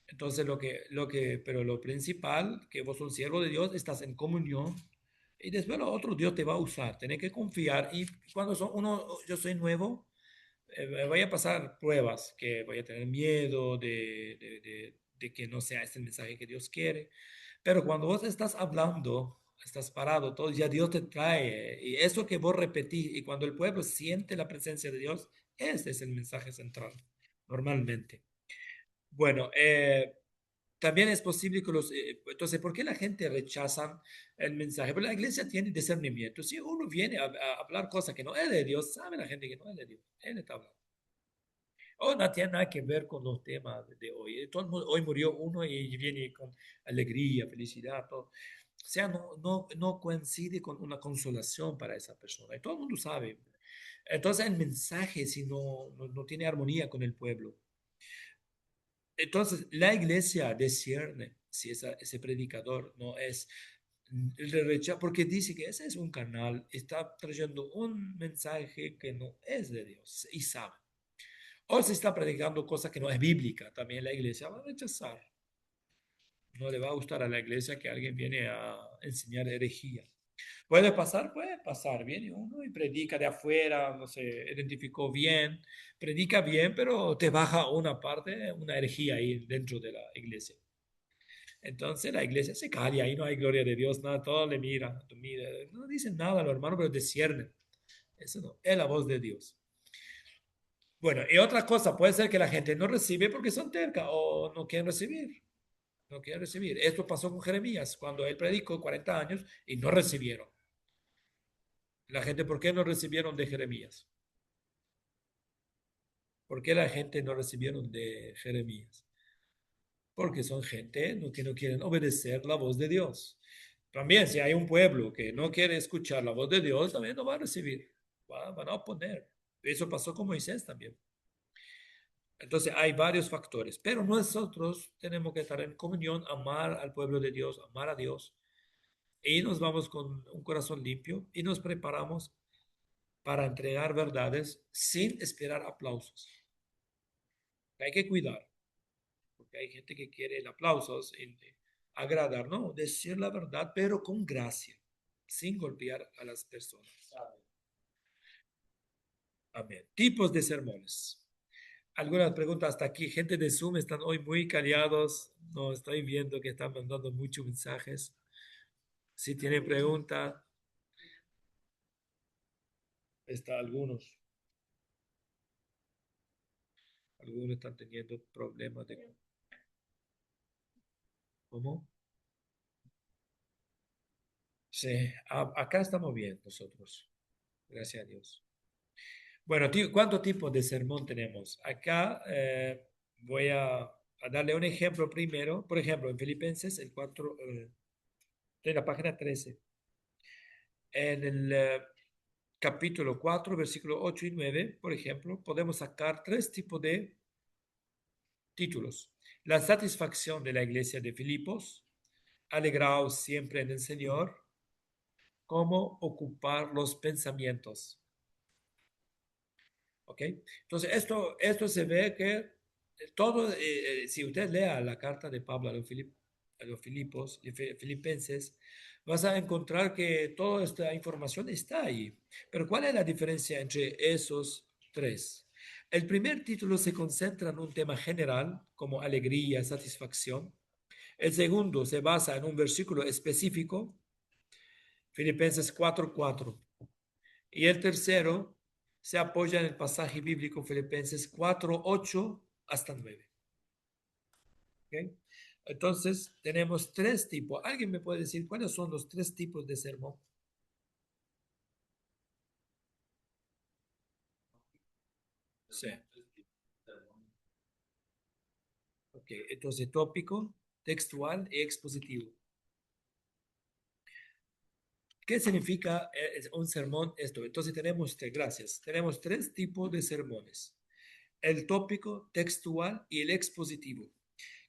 Entonces, pero lo principal, que vos sos un siervo de Dios, estás en comunión y después lo otro Dios te va a usar. Tenés que confiar y cuando yo soy nuevo, me voy a pasar pruebas, que voy a tener miedo de que no sea este el mensaje que Dios quiere. Pero cuando vos estás hablando, estás parado, todo, ya Dios te trae. Y eso que vos repetís, y cuando el pueblo siente la presencia de Dios, ese es el mensaje central, normalmente. Bueno, también es posible que entonces, ¿por qué la gente rechaza el mensaje? Porque la iglesia tiene discernimiento. Si uno viene a hablar cosas que no es de Dios, sabe la gente que no es de Dios. Él está hablando. O no tiene nada que ver con los temas de hoy. Hoy murió uno y viene con alegría, felicidad, todo. O sea, no coincide con una consolación para esa persona. Y todo el mundo sabe. Entonces el mensaje, si no tiene armonía con el pueblo. Entonces la iglesia discierne si ese predicador no es el rechazo, porque dice que ese es un canal, está trayendo un mensaje que no es de Dios y sabe. O se está predicando cosas que no es bíblica, también la iglesia va a rechazar. No le va a gustar a la iglesia que alguien viene a enseñar herejía. Puede pasar, viene uno y predica de afuera, no se identificó bien, predica bien, pero te baja una parte, una herejía ahí dentro de la iglesia. Entonces la iglesia se calla, ahí no hay gloria de Dios, nada, todo le mira, no dicen nada a los hermanos, pero disciernen. Eso no, es la voz de Dios. Bueno, y otra cosa, puede ser que la gente no recibe porque son terca o no quieren recibir. No quieren recibir. Esto pasó con Jeremías cuando él predicó 40 años y no recibieron. La gente, ¿por qué no recibieron de Jeremías? ¿Por qué la gente no recibieron de Jeremías? Porque son gente que no quieren obedecer la voz de Dios. También, si hay un pueblo que no quiere escuchar la voz de Dios, también no va a recibir. Van a oponer. Eso pasó con Moisés también. Entonces hay varios factores, pero nosotros tenemos que estar en comunión, amar al pueblo de Dios, amar a Dios, y nos vamos con un corazón limpio y nos preparamos para entregar verdades sin esperar aplausos. Hay que cuidar, porque hay gente que quiere el aplausos, y agradar, no, decir la verdad, pero con gracia, sin golpear a las personas. Amén. Tipos de sermones. Algunas preguntas hasta aquí. Gente de Zoom están hoy muy callados. No estoy viendo que están mandando muchos mensajes. Si tienen pregunta, está algunos. Algunos están teniendo problemas de... ¿Cómo? Sí, acá estamos bien nosotros. Gracias a Dios. Bueno, ¿cuántos tipos de sermón tenemos? Acá voy a darle un ejemplo primero. Por ejemplo, en Filipenses, el 4, en la página 13. En el capítulo 4, versículos 8 y 9, por ejemplo, podemos sacar tres tipos de títulos. La satisfacción de la iglesia de Filipos, alegraos siempre en el Señor, cómo ocupar los pensamientos. ¿Ok? Entonces, esto se ve que todo, si usted lea la carta de Pablo a los Filipos, Filipenses, vas a encontrar que toda esta información está ahí. Pero ¿cuál es la diferencia entre esos tres? El primer título se concentra en un tema general, como alegría, satisfacción. El segundo se basa en un versículo específico, Filipenses 4:4. Y el tercero se apoya en el pasaje bíblico Filipenses 4:8 hasta 9. ¿Okay? Entonces, tenemos tres tipos. ¿Alguien me puede decir cuáles son los tres tipos de sermón? Sí. Ok, entonces tópico, textual y expositivo. ¿Qué significa un sermón esto? Entonces tenemos gracias. Tenemos tres tipos de sermones. El tópico, textual y el expositivo.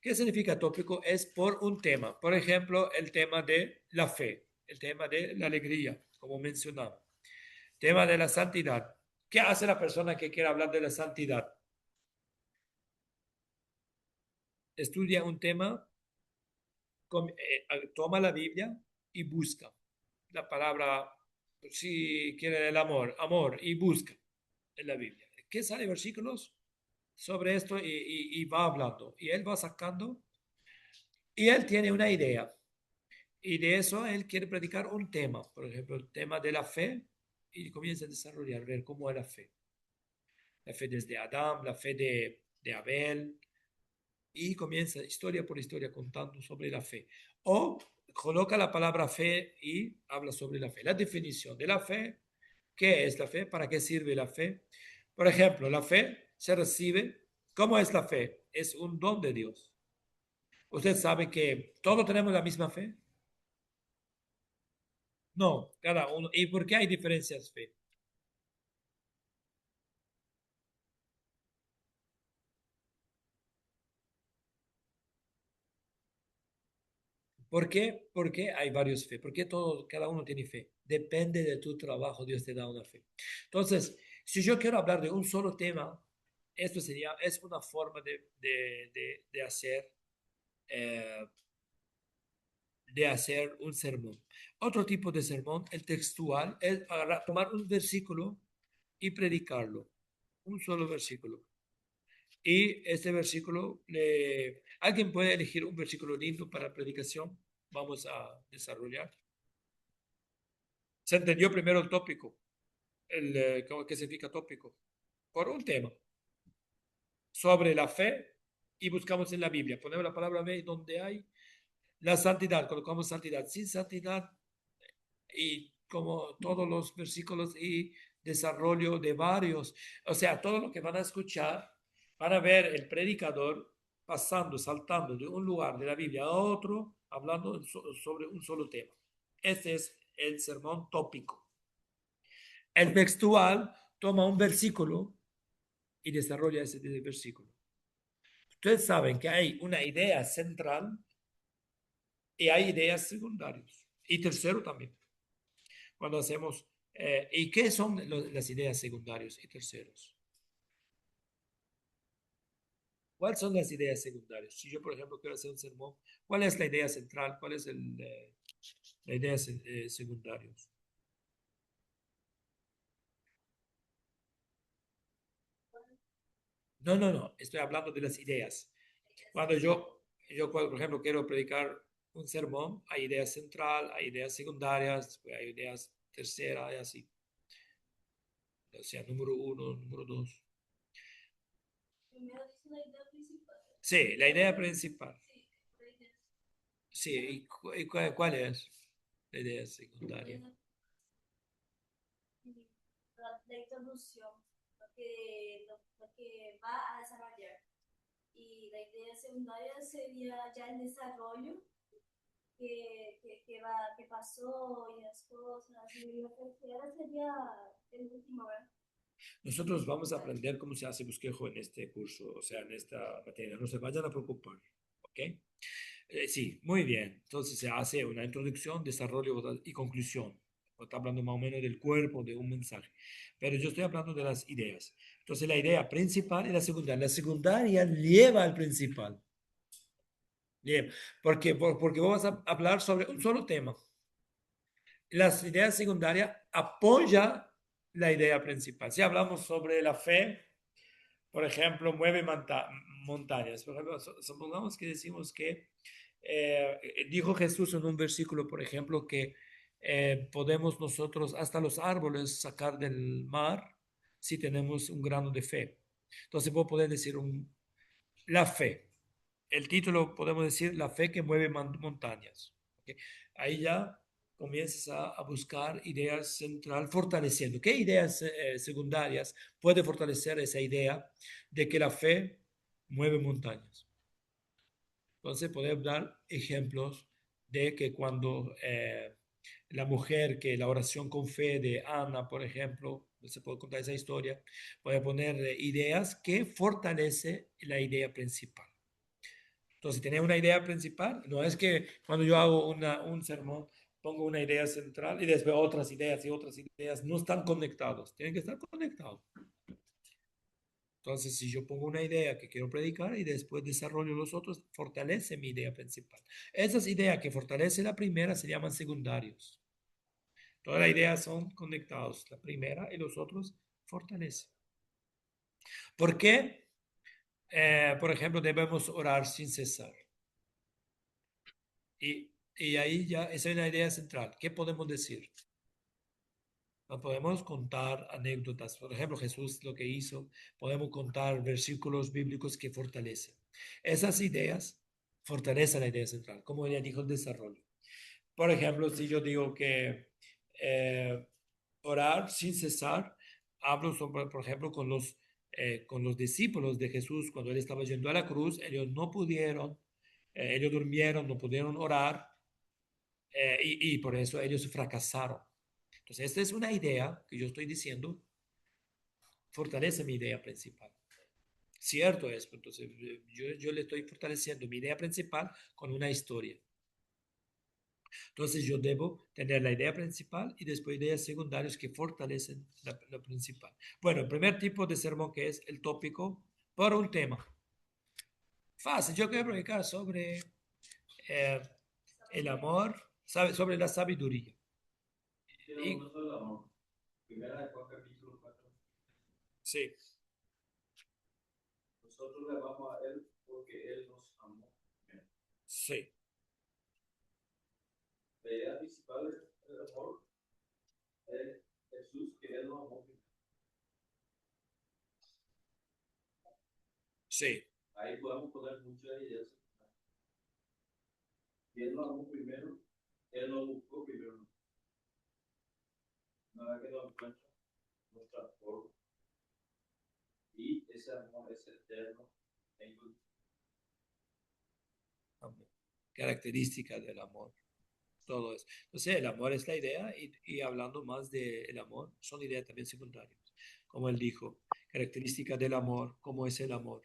¿Qué significa tópico? Es por un tema. Por ejemplo, el tema de la fe, el tema de la alegría, como mencionaba. Tema de la santidad. ¿Qué hace la persona que quiere hablar de la santidad? Estudia un tema, toma la Biblia y busca la palabra, si quiere el amor, amor, y busca en la Biblia. ¿Qué sale versículos sobre esto y va hablando? Y él va sacando Y él tiene una idea. Y de eso él quiere predicar un tema, por ejemplo, el tema de la fe, y comienza a desarrollar, ver cómo es la fe. La fe desde Adán, la fe de Abel, y comienza historia por historia contando sobre la fe. O coloca la palabra fe y habla sobre la fe. La definición de la fe, ¿qué es la fe? ¿Para qué sirve la fe? Por ejemplo, la fe se recibe. ¿Cómo es la fe? Es un don de Dios. Usted sabe que todos tenemos la misma fe. No, cada uno. ¿Y por qué hay diferencias fe? ¿Por qué? Porque hay varios fe. ¿Por qué todo, cada uno tiene fe? Depende de tu trabajo, Dios te da una fe. Entonces, si yo quiero hablar de un solo tema, esto sería, es una forma de hacer, eh, de hacer un sermón. Otro tipo de sermón, el textual, es tomar un versículo y predicarlo. Un solo versículo. Y este versículo, ¿alguien puede elegir un versículo lindo para predicación? Vamos a desarrollar. Se entendió primero el tópico, ¿qué significa tópico? Por un tema sobre la fe y buscamos en la Biblia. Ponemos la palabra fe donde hay la santidad, colocamos santidad. Sin santidad y como todos los versículos y desarrollo de varios, o sea, todo lo que van a escuchar, van a ver el predicador pasando, saltando de un lugar de la Biblia a otro, hablando sobre un solo tema. Este es el sermón tópico. El textual toma un versículo y desarrolla ese versículo. Ustedes saben que hay una idea central y hay ideas secundarias. Y tercero también. Cuando hacemos, ¿y qué son las ideas secundarias y terceros? ¿Cuáles son las ideas secundarias? Si yo, por ejemplo, quiero hacer un sermón, ¿cuál es la idea central? ¿Cuál es la idea secundaria? No, no, no, estoy hablando de las ideas. Cuando yo, por ejemplo, quiero predicar un sermón, hay ideas central, hay ideas secundarias, hay ideas terceras y así. O sea, número uno, número dos. Primero dice la idea principal. Sí, la idea principal. Sí, la idea. Sí, ¿y cuál es la idea secundaria? La introducción, lo que va a desarrollar. Y la idea secundaria sería ya el desarrollo que pasó y las cosas. Y la tercera sería el último, ¿verdad? Nosotros vamos a aprender cómo se hace bosquejo en este curso, o sea, en esta materia. No se vayan a preocupar, ¿ok? Sí, muy bien. Entonces se hace una introducción, desarrollo y conclusión. Está hablando más o menos del cuerpo de un mensaje. Pero yo estoy hablando de las ideas. Entonces la idea principal y la secundaria. La secundaria lleva al principal. Lleva. Porque vamos a hablar sobre un solo tema. Las ideas secundarias apoyan la idea principal. Si hablamos sobre la fe, por ejemplo, mueve montañas. Por ejemplo, supongamos que decimos que dijo Jesús en un versículo, por ejemplo, que podemos nosotros hasta los árboles sacar del mar si tenemos un grano de fe. Entonces, vos podés decir la fe. El título podemos decir la fe que mueve montañas. ¿Okay? Ahí ya comienzas a buscar ideas central fortaleciendo. ¿Qué ideas secundarias puede fortalecer esa idea de que la fe mueve montañas? Entonces podemos dar ejemplos de que cuando la mujer, que la oración con fe de Ana, por ejemplo, se puede contar esa historia, puede poner ideas que fortalece la idea principal. Entonces, si tenés una idea principal, no es que cuando yo hago un sermón pongo una idea central y después otras ideas y otras ideas no están conectados, tienen que estar conectados. Entonces, si yo pongo una idea que quiero predicar y después desarrollo los otros, fortalece mi idea principal. Esas ideas que fortalecen la primera se llaman secundarios. Todas las ideas son conectados, la primera y los otros fortalecen. ¿Por qué? Por ejemplo, debemos orar sin cesar. Y ahí ya, esa es la idea central. ¿Qué podemos decir? No podemos contar anécdotas. Por ejemplo, Jesús lo que hizo, podemos contar versículos bíblicos que fortalecen. Esas ideas fortalecen la idea central, como ya dijo el desarrollo. Por ejemplo, si yo digo que orar sin cesar, hablo sobre, por ejemplo, con los discípulos de Jesús cuando él estaba yendo a la cruz, ellos no pudieron, ellos durmieron, no pudieron orar y por eso ellos fracasaron. Entonces, esta es una idea que yo estoy diciendo, fortalece mi idea principal. Cierto es, entonces yo le estoy fortaleciendo mi idea principal con una historia. Entonces yo debo tener la idea principal y después ideas secundarias que fortalecen la principal. Bueno, el primer tipo de sermón que es el tópico por un tema. Fácil, yo quiero predicar sobre eh, el amor, sobre la sabiduría. Y, Primera de Juan capítulo 4. sí, Nosotros le amamos a Él porque Él nos amó. sí, La idea principal es el amor de Jesús, que Él nos amó. sí, Ahí podemos poner muchas ideas. Y Él nos amó primero, Él nos buscó primero. Nada que nos encuentra, nos transforma. Y ese amor es eterno e incondicional. amén. Características del amor. Todo eso. Entonces, el amor es la idea y hablando más del amor, son ideas también secundarias. Como él dijo, características del amor, cómo es el amor.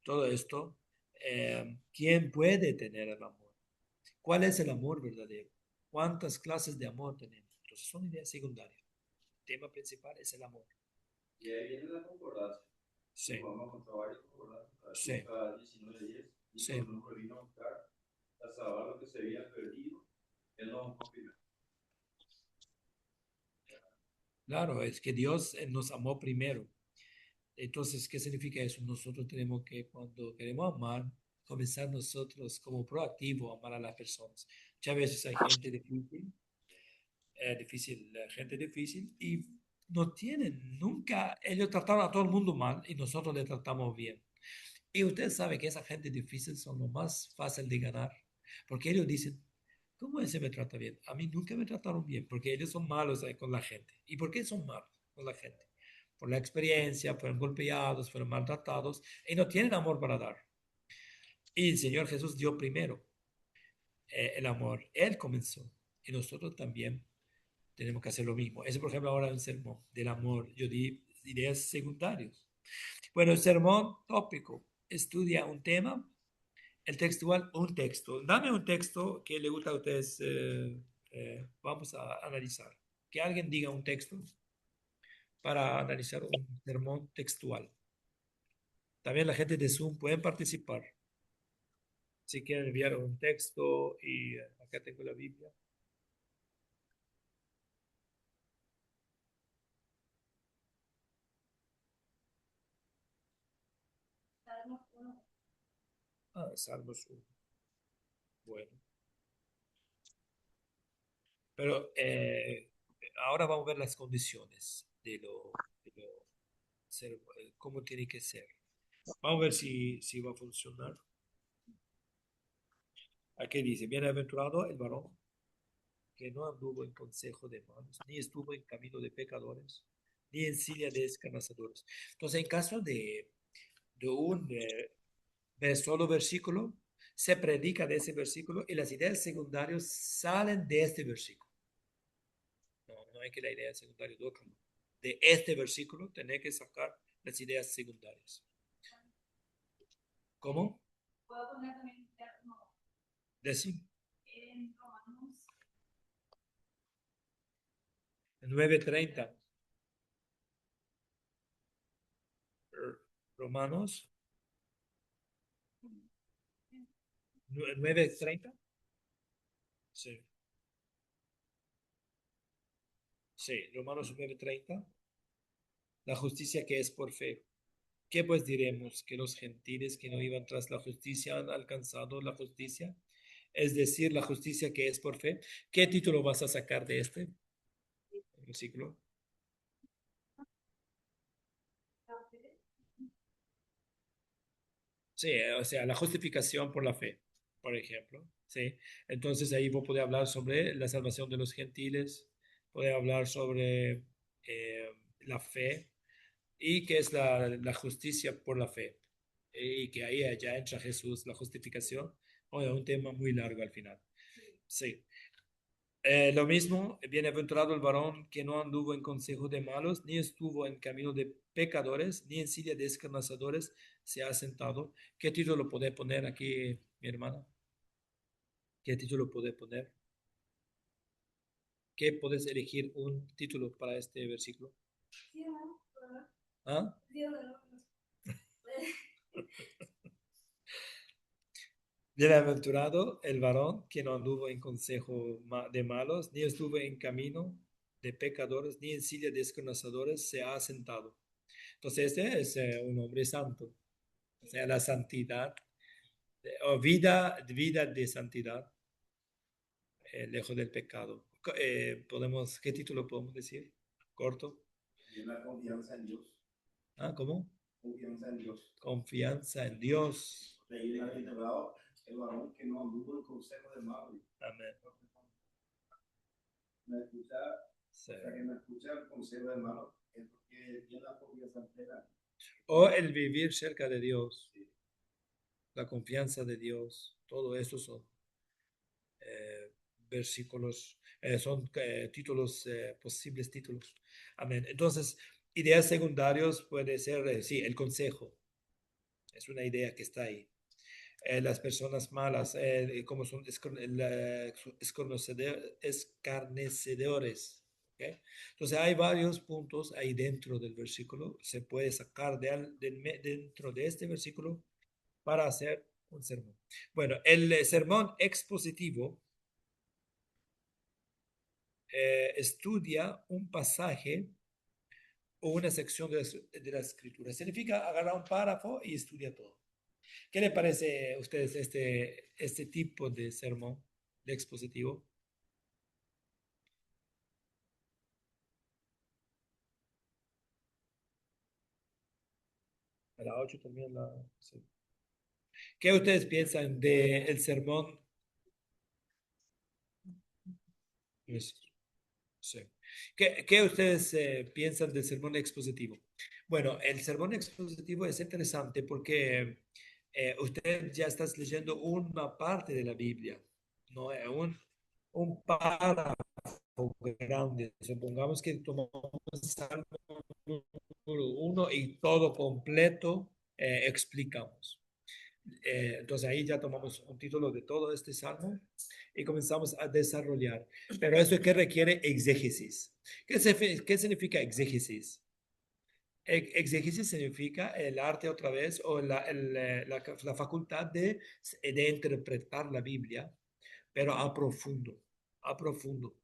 Todo esto, ¿quién puede tener el amor? ¿Cuál es el amor verdadero? ¿Cuántas clases de amor tenemos? Entonces, son ideas secundarias. El tema principal es el amor. Y ahí viene la concordancia. Sí, Vamos a encontrar varias concordancias. sí, Lucas 19:10. Y sí. cuando nos vino a buscar, a salvar lo que se había perdido, Él nos confirmó. Claro, es que Dios nos amó primero. Entonces, ¿qué significa eso? Nosotros tenemos que, cuando queremos amar, comenzar nosotros como proactivo a amar a las personas. Muchas veces hay gente difícil, gente difícil y no tienen nunca, ellos trataron a todo el mundo mal y nosotros le tratamos bien. Y usted sabe que esa gente difícil son lo más fácil de ganar, porque ellos dicen, ¿cómo ese me trata bien? A mí nunca me trataron bien, porque ellos son malos con la gente. ¿Y por qué son malos con la gente? Por la experiencia, fueron golpeados, fueron maltratados y no tienen amor para dar. Y el Señor Jesús dio primero el amor. Él comenzó y nosotros también tenemos que hacer lo mismo. Eso, por ejemplo, ahora en el sermón del amor, yo di ideas secundarias. Bueno, el sermón tópico estudia un tema, el textual, un texto. Dame un texto que le gusta a ustedes. Vamos a analizar. Que alguien diga un texto para analizar un sermón textual. También la gente de Zoom puede participar. Si quieren enviar un texto y acá tengo la Biblia. Salmos 1. Ah, Salmos 1. Bueno. Pero ahora vamos a ver las condiciones cómo tiene que ser. Vamos a ver si va a funcionar. Aquí dice, bienaventurado el varón que no anduvo en consejo de malos, ni estuvo en camino de pecadores, ni en silla de escarnecedores. Entonces, en caso de un solo versículo, se predica de ese versículo y las ideas secundarias salen de este versículo. No, no hay que la idea secundaria de otro. De este versículo, tener que sacar las ideas secundarias. ¿Cómo? Puedo poner también no, Decir. en Romanos 9:30. Romanos 9:30. Sí, sí, Romanos 9:30. La justicia que es por fe. ¿Qué pues diremos? ¿Que los gentiles que no iban tras la justicia han alcanzado la justicia? es decir, la justicia que es por fe. ¿Qué título vas a sacar de este versículo? Sí, o sea, la justificación por la fe, por ejemplo. Sí. Entonces ahí vos podés hablar sobre la salvación de los gentiles, podés hablar sobre la fe y qué es la justicia por la fe. Y que ahí ya entra Jesús, la justificación. Bueno, un tema muy largo al final. Sí. Lo mismo, bienaventurado el varón que no anduvo en consejo de malos, ni estuvo en camino de pecadores, ni en silla de escarnecedores se ha sentado. ¿Qué título puede poner aquí, mi hermana? ¿Qué título puede poner? ¿Qué puedes elegir un título para este versículo? Sí, hermano, ¿verdad? ¿Ah? Sí, hermano. Bienaventurado el varón que no anduvo en consejo de malos, ni estuvo en camino de pecadores, ni en silla de escarnecedores se ha sentado. Entonces, este es un hombre santo. O sea, la santidad, o vida de santidad, lejos del pecado. ¿Qué título podemos decir? Corto. Y la confianza en Dios. Ah, ¿cómo? Confianza en Dios. Confianza en Dios. Ahí ha titulado el varón que no anduvo en consejo de malos. Amén. Me escucha, Sí. o sea, que me escucha el consejo de malos es porque tiene la confianza entera. O el vivir cerca de Dios, la confianza de Dios, todo eso son eh, versículos, son títulos, posibles títulos. Amén. Entonces, ideas secundarios puede ser, sí, el consejo. Es una idea que está ahí. Las personas malas, como son escarnecedores. ¿Okay? Entonces hay varios puntos ahí dentro del versículo. Se puede sacar dentro de este versículo para hacer un sermón. Bueno, el sermón expositivo estudia un pasaje o una sección de la escritura. Significa agarrar un párrafo y estudia todo. ¿Qué le parece a ustedes este tipo de sermón, de expositivo? A la 8 también sí. ¿Qué ustedes piensan del sermón? Sí. ¿Qué ustedes piensan del sermón expositivo? Bueno, el sermón expositivo es interesante porque usted ya está leyendo una parte de la Biblia, no un párrafo grande. Supongamos que tomamos Salmo número 1 y todo completo explicamos. Entonces ahí ya tomamos un título de todo este salmo y comenzamos a desarrollar. Pero eso es que requiere exégesis. ¿Qué significa exégesis? Exégesis significa el arte otra vez o la facultad de interpretar la Biblia, pero a profundo, a profundo.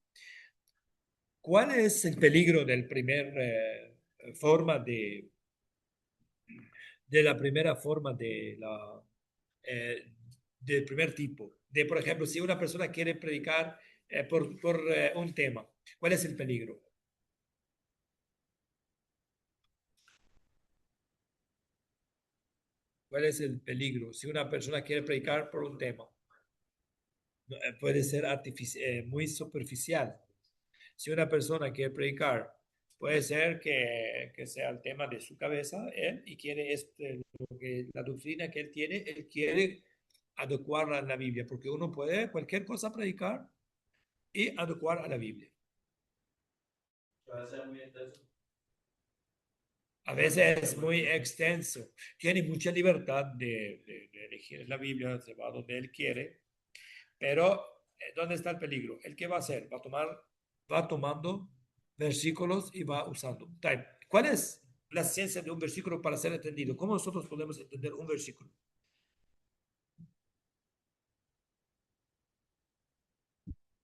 ¿Cuál es el peligro del primer forma de la primera forma del primer tipo? De, por ejemplo, si una persona quiere predicar por un tema, ¿cuál es el peligro? ¿Cuál es el peligro? Si una persona quiere predicar por un tema, puede ser muy superficial. Si una persona quiere predicar, puede ser que sea el tema de su cabeza, él, y quiere la doctrina que él tiene, él quiere adecuarla a la Biblia, porque uno puede cualquier cosa predicar y adecuar a la Biblia. A veces es muy extenso, tiene mucha libertad de elegir la Biblia, se va donde él quiere, pero ¿dónde está el peligro? ¿El qué va a hacer? Va tomando versículos y va usando. ¿Cuál es la ciencia de un versículo para ser entendido? ¿Cómo nosotros podemos entender un versículo?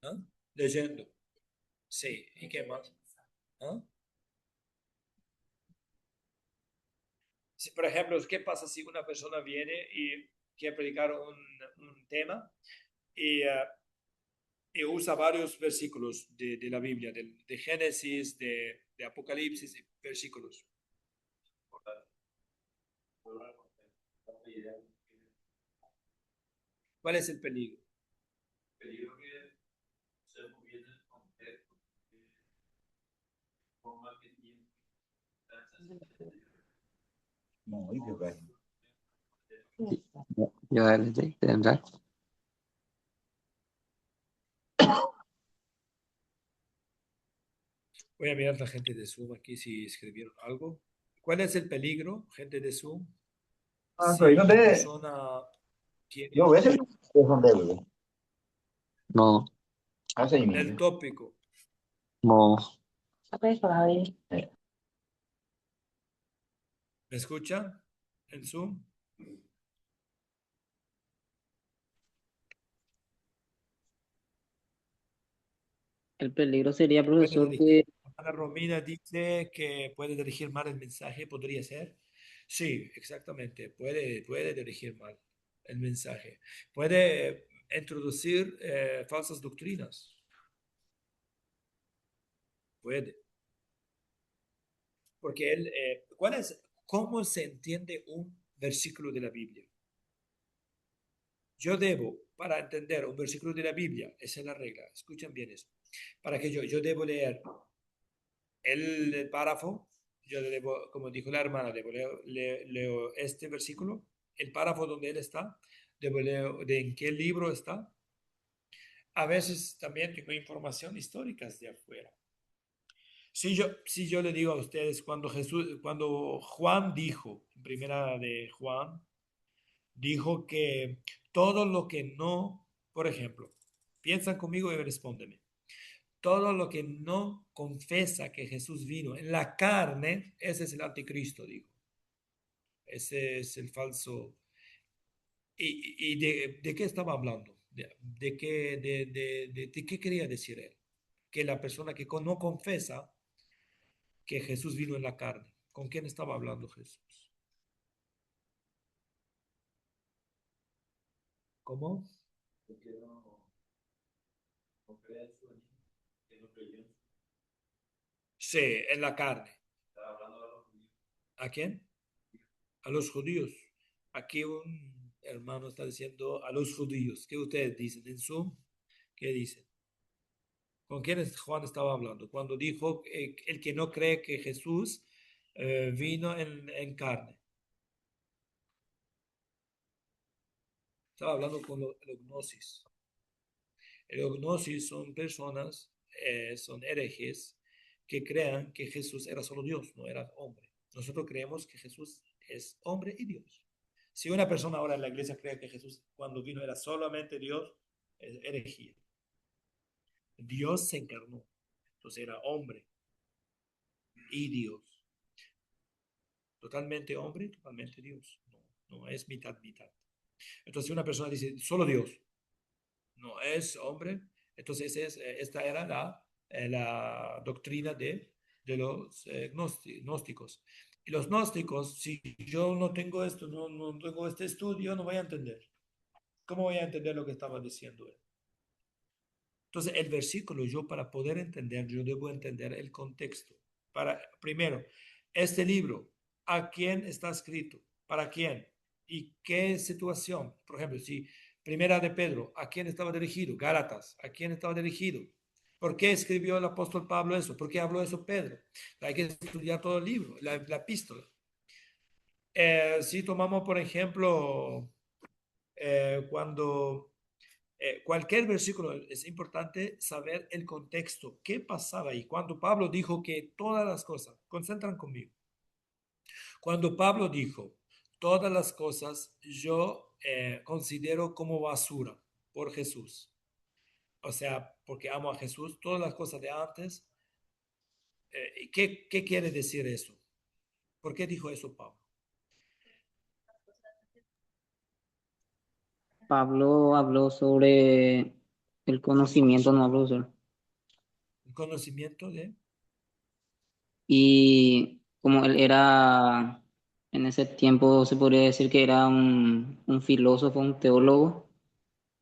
¿Ah? Leyendo. Sí, ¿y qué más? ¿Ah? Si, por ejemplo, ¿qué pasa si una persona viene y quiere predicar un tema y, y usa varios versículos de la Biblia, de Génesis, de Apocalipsis, versículos. ¿Cuál es el peligro? Peligro que se moviera en el contexto, forma que tiene Muy bien. Yo tendrá. Voy a mirar la gente de Zoom aquí si escribieron algo. ¿Cuál es el peligro, gente de Zoom? Ah, Si pero una ¿dónde? persona tiene Yo ves es donde vive. No, Hace ahí el mismo. tópico. no. ¿Me escuchan en Zoom? El peligro sería, Puede profesor, dirigir. que Ana Romina dice que puede dirigir mal el mensaje, ¿podría ser? Sí, exactamente, puede dirigir mal el mensaje. Puede introducir falsas doctrinas, puede. Porque él, ¿cómo se entiende un versículo de la Biblia? Yo debo, para entender un versículo de la Biblia, esa es la regla, escuchen bien eso, para que yo debo leer el párrafo, yo debo, como dijo la hermana, leo este versículo, el párrafo donde él está, debo leer de en qué libro está. A veces también tengo información históricas de afuera. Si yo le digo a ustedes, cuando Juan dijo, en primera de Juan, dijo que todo lo que no, por ejemplo, piensan conmigo y respóndeme. Todo lo que no confesa que Jesús vino en la carne, ese es el anticristo, digo. Ese es el falso. ¿Y de qué estaba hablando? ¿De qué quería decir él? Que la persona que no confesa que Jesús vino en la carne. ¿Con quién estaba hablando Jesús? ¿Cómo? porque no crea en su origen, que no creyó en su Sí, en la carne. estaba hablando de los judíos. ¿A quién? A los judíos. Aquí un hermano está diciendo a los judíos. ¿Qué ustedes dicen en Zoom? ¿Qué dicen? ¿Con quién Juan estaba hablando? Cuando dijo el que no cree que Jesús vino en carne. Estaba hablando con el gnosis. El gnosis son personas, son herejes que crean que Jesús era solo Dios, no era hombre. Nosotros creemos que Jesús es hombre y Dios. Si una persona ahora en la iglesia cree que Jesús cuando vino era solamente Dios, es herejía. Dios se encarnó, entonces era hombre y Dios. Totalmente hombre, totalmente Dios. No, no es mitad, mitad. Entonces si una persona dice solo Dios, no es hombre, entonces esta era la doctrina de los gnósticos. Y los gnósticos, si yo no tengo esto, no tengo este estudio, no voy a entender. ¿Cómo voy a entender lo que estaba diciendo él? Entonces, el versículo, yo para poder entender, yo debo entender el contexto. Primero, este libro, ¿a quién está escrito? ¿Para quién? ¿Y qué situación? Por ejemplo, si Primera de Pedro, ¿a quién estaba dirigido? Gálatas, ¿a quién estaba dirigido? ¿Por qué escribió el apóstol Pablo eso? ¿Por qué habló eso Pedro? Hay que estudiar todo el libro, la epístola. Si tomamos, por ejemplo, cuando cualquier versículo es importante saber el contexto, qué pasaba ahí. Cuando Pablo dijo que todas las cosas, concentran conmigo, cuando Pablo dijo todas las cosas yo considero como basura por Jesús, o sea, porque amo a Jesús, todas las cosas de antes, ¿qué quiere decir eso? ¿Por qué dijo eso Pablo? Pablo habló sobre el conocimiento, no habló sobre. Un conocimiento de... Y como él era, en ese tiempo se podría decir que era un filósofo, un teólogo,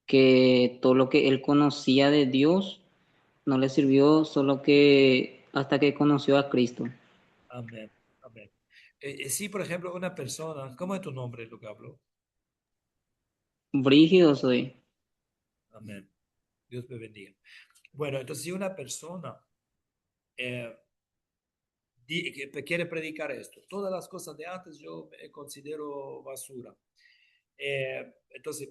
que todo lo que él conocía de Dios no le sirvió solo que hasta que conoció a Cristo. Amén. Amén. Sí, por ejemplo, una persona, ¿cómo es tu nombre, lo que hablo? Brígido soy. Amén. Dios me bendiga. Bueno, entonces si una persona eh, que quiere predicar esto, todas las cosas de antes yo me considero basura. Entonces,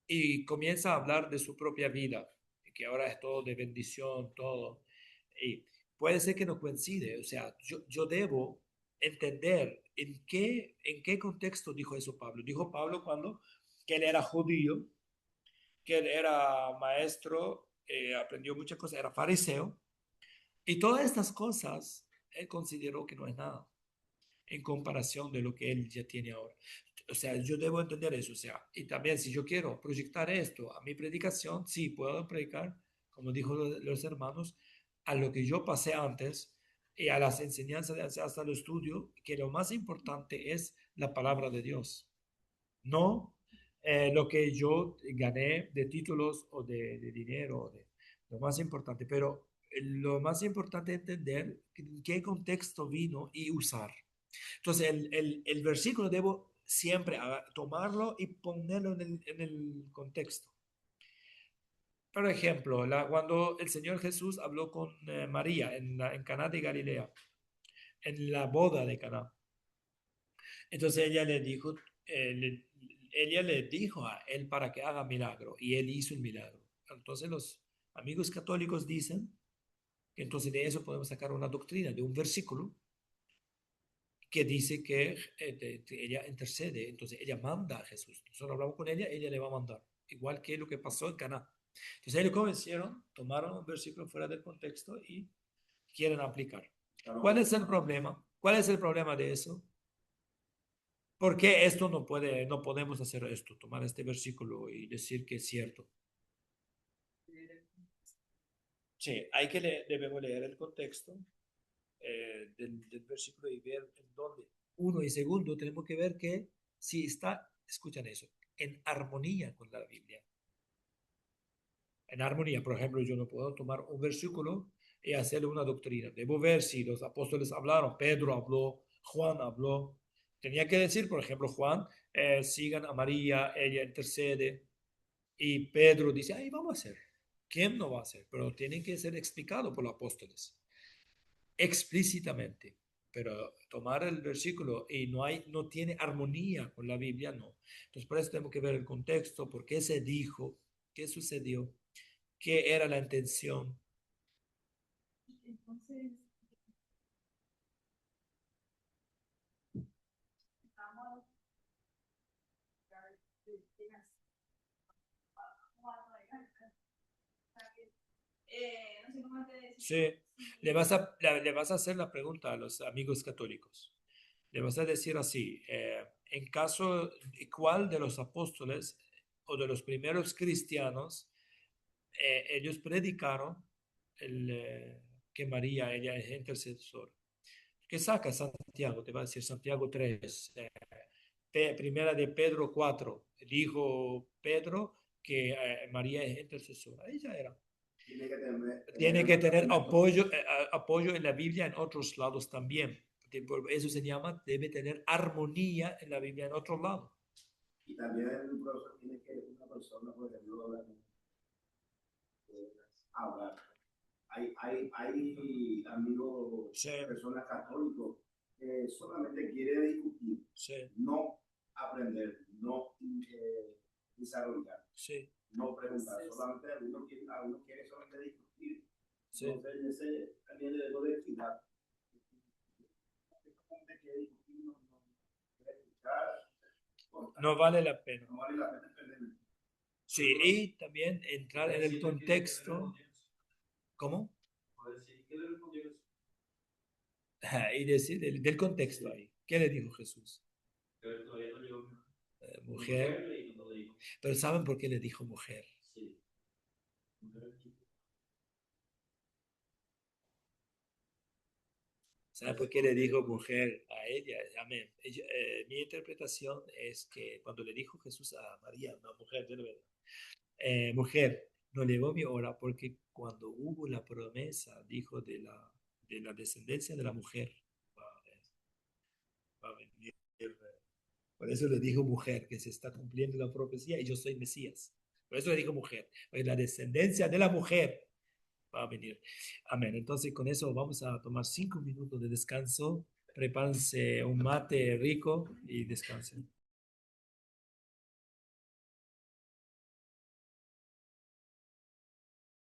y comienza a hablar de su propia vida, que ahora es todo de bendición, todo. Y puede ser que no coincide, o sea, yo debo entender en qué contexto dijo eso Pablo. Dijo Pablo cuando que él era judío, que él era maestro, aprendió muchas cosas, era fariseo, y todas estas cosas él consideró que no es nada en comparación de lo que él ya tiene ahora. O sea, yo debo entender eso. O sea, y también si yo quiero proyectar esto a mi predicación, sí, puedo predicar, como dijo los hermanos, a lo que yo pasé antes y a las enseñanzas hasta el estudio, que lo más importante es la palabra de Dios, no lo que yo gané de títulos o de dinero, lo más importante, pero lo más importante es entender en qué contexto vino y usar. Entonces, el versículo debo siempre tomarlo y ponerlo en el contexto. Por ejemplo, cuando el Señor Jesús habló con María en Caná de Galilea, en la boda de Caná. Entonces ella le dijo a él para que haga milagro y él hizo el milagro. Entonces los amigos católicos dicen que entonces de eso podemos sacar una doctrina, de un versículo que dice que ella intercede, entonces ella manda a Jesús. Nosotros hablamos con ella le va a mandar, igual que lo que pasó en Caná. Entonces ellos convencieron, tomaron un versículo fuera del contexto y quieren aplicar. ¿Cuál es el problema? ¿Cuál es el problema de eso? ¿Por qué esto no podemos hacer esto, tomar este versículo y decir que es cierto? Sí, debemos leer el contexto del versículo y ver en dónde. Uno y segundo, tenemos que ver que si está, escuchan eso, en armonía con la Biblia. En armonía, por ejemplo, yo no puedo tomar un versículo y hacerle una doctrina. Debo ver si los apóstoles hablaron, Pedro habló, Juan habló. Tenía que decir, por ejemplo, Juan, sigan a María, ella intercede. Y Pedro dice, ahí vamos a hacer. ¿Quién no va a hacer? Pero tiene que ser explicado por los apóstoles explícitamente. Pero tomar el versículo y no tiene armonía con la Biblia, no. Entonces, por eso tenemos que ver el contexto, por qué se dijo, qué sucedió, qué era la intención. Entonces, estamos no sé cómo te decir. Sí, le vas a hacer la pregunta a los amigos católicos. Le vas a decir así, en caso de cuál de los apóstoles o de los primeros cristianos, ellos predicaron que María, ella es intercesora. ¿Qué saca Santiago? Te va a decir Santiago 3, primera de Pedro 4. Dijo Pedro que María es intercesora. Ella era. Tiene que tener apoyo en la Biblia en otros lados también. Por eso se llama, debe tener armonía en la Biblia en otros lados. Y también el profesor tiene que una persona, por ejemplo, hablar. Hay amigos, Sí, personas católicos que solamente quieren discutir, sí, no aprender, no desarrollar, sí, no preguntar, solamente algunos quieren solamente discutir. sí. Entonces, ese también le debo de explicar. Quiere discutir, no quiere escuchar, No vale la pena. no vale la pena perder. Sí, y también entrar en el contexto. ¿Cómo? Y decir del contexto ahí. ¿Qué le dijo Jesús? Mujer. Pero ¿saben por qué le dijo mujer? ¿Saben por qué le dijo mujer a ella? Amén. Mi interpretación es que cuando le dijo Jesús a María, una mujer, de verdad, mujer, no llegó mi hora porque cuando hubo la promesa, dijo de la descendencia de la mujer, va a venir. Por eso le dijo mujer, que se está cumpliendo la profecía y yo soy Mesías. Por eso le dijo mujer, porque la descendencia de la mujer va a venir. Amén. Entonces con eso vamos a tomar 5 minutos de descanso. Prepárense un mate rico y descansen.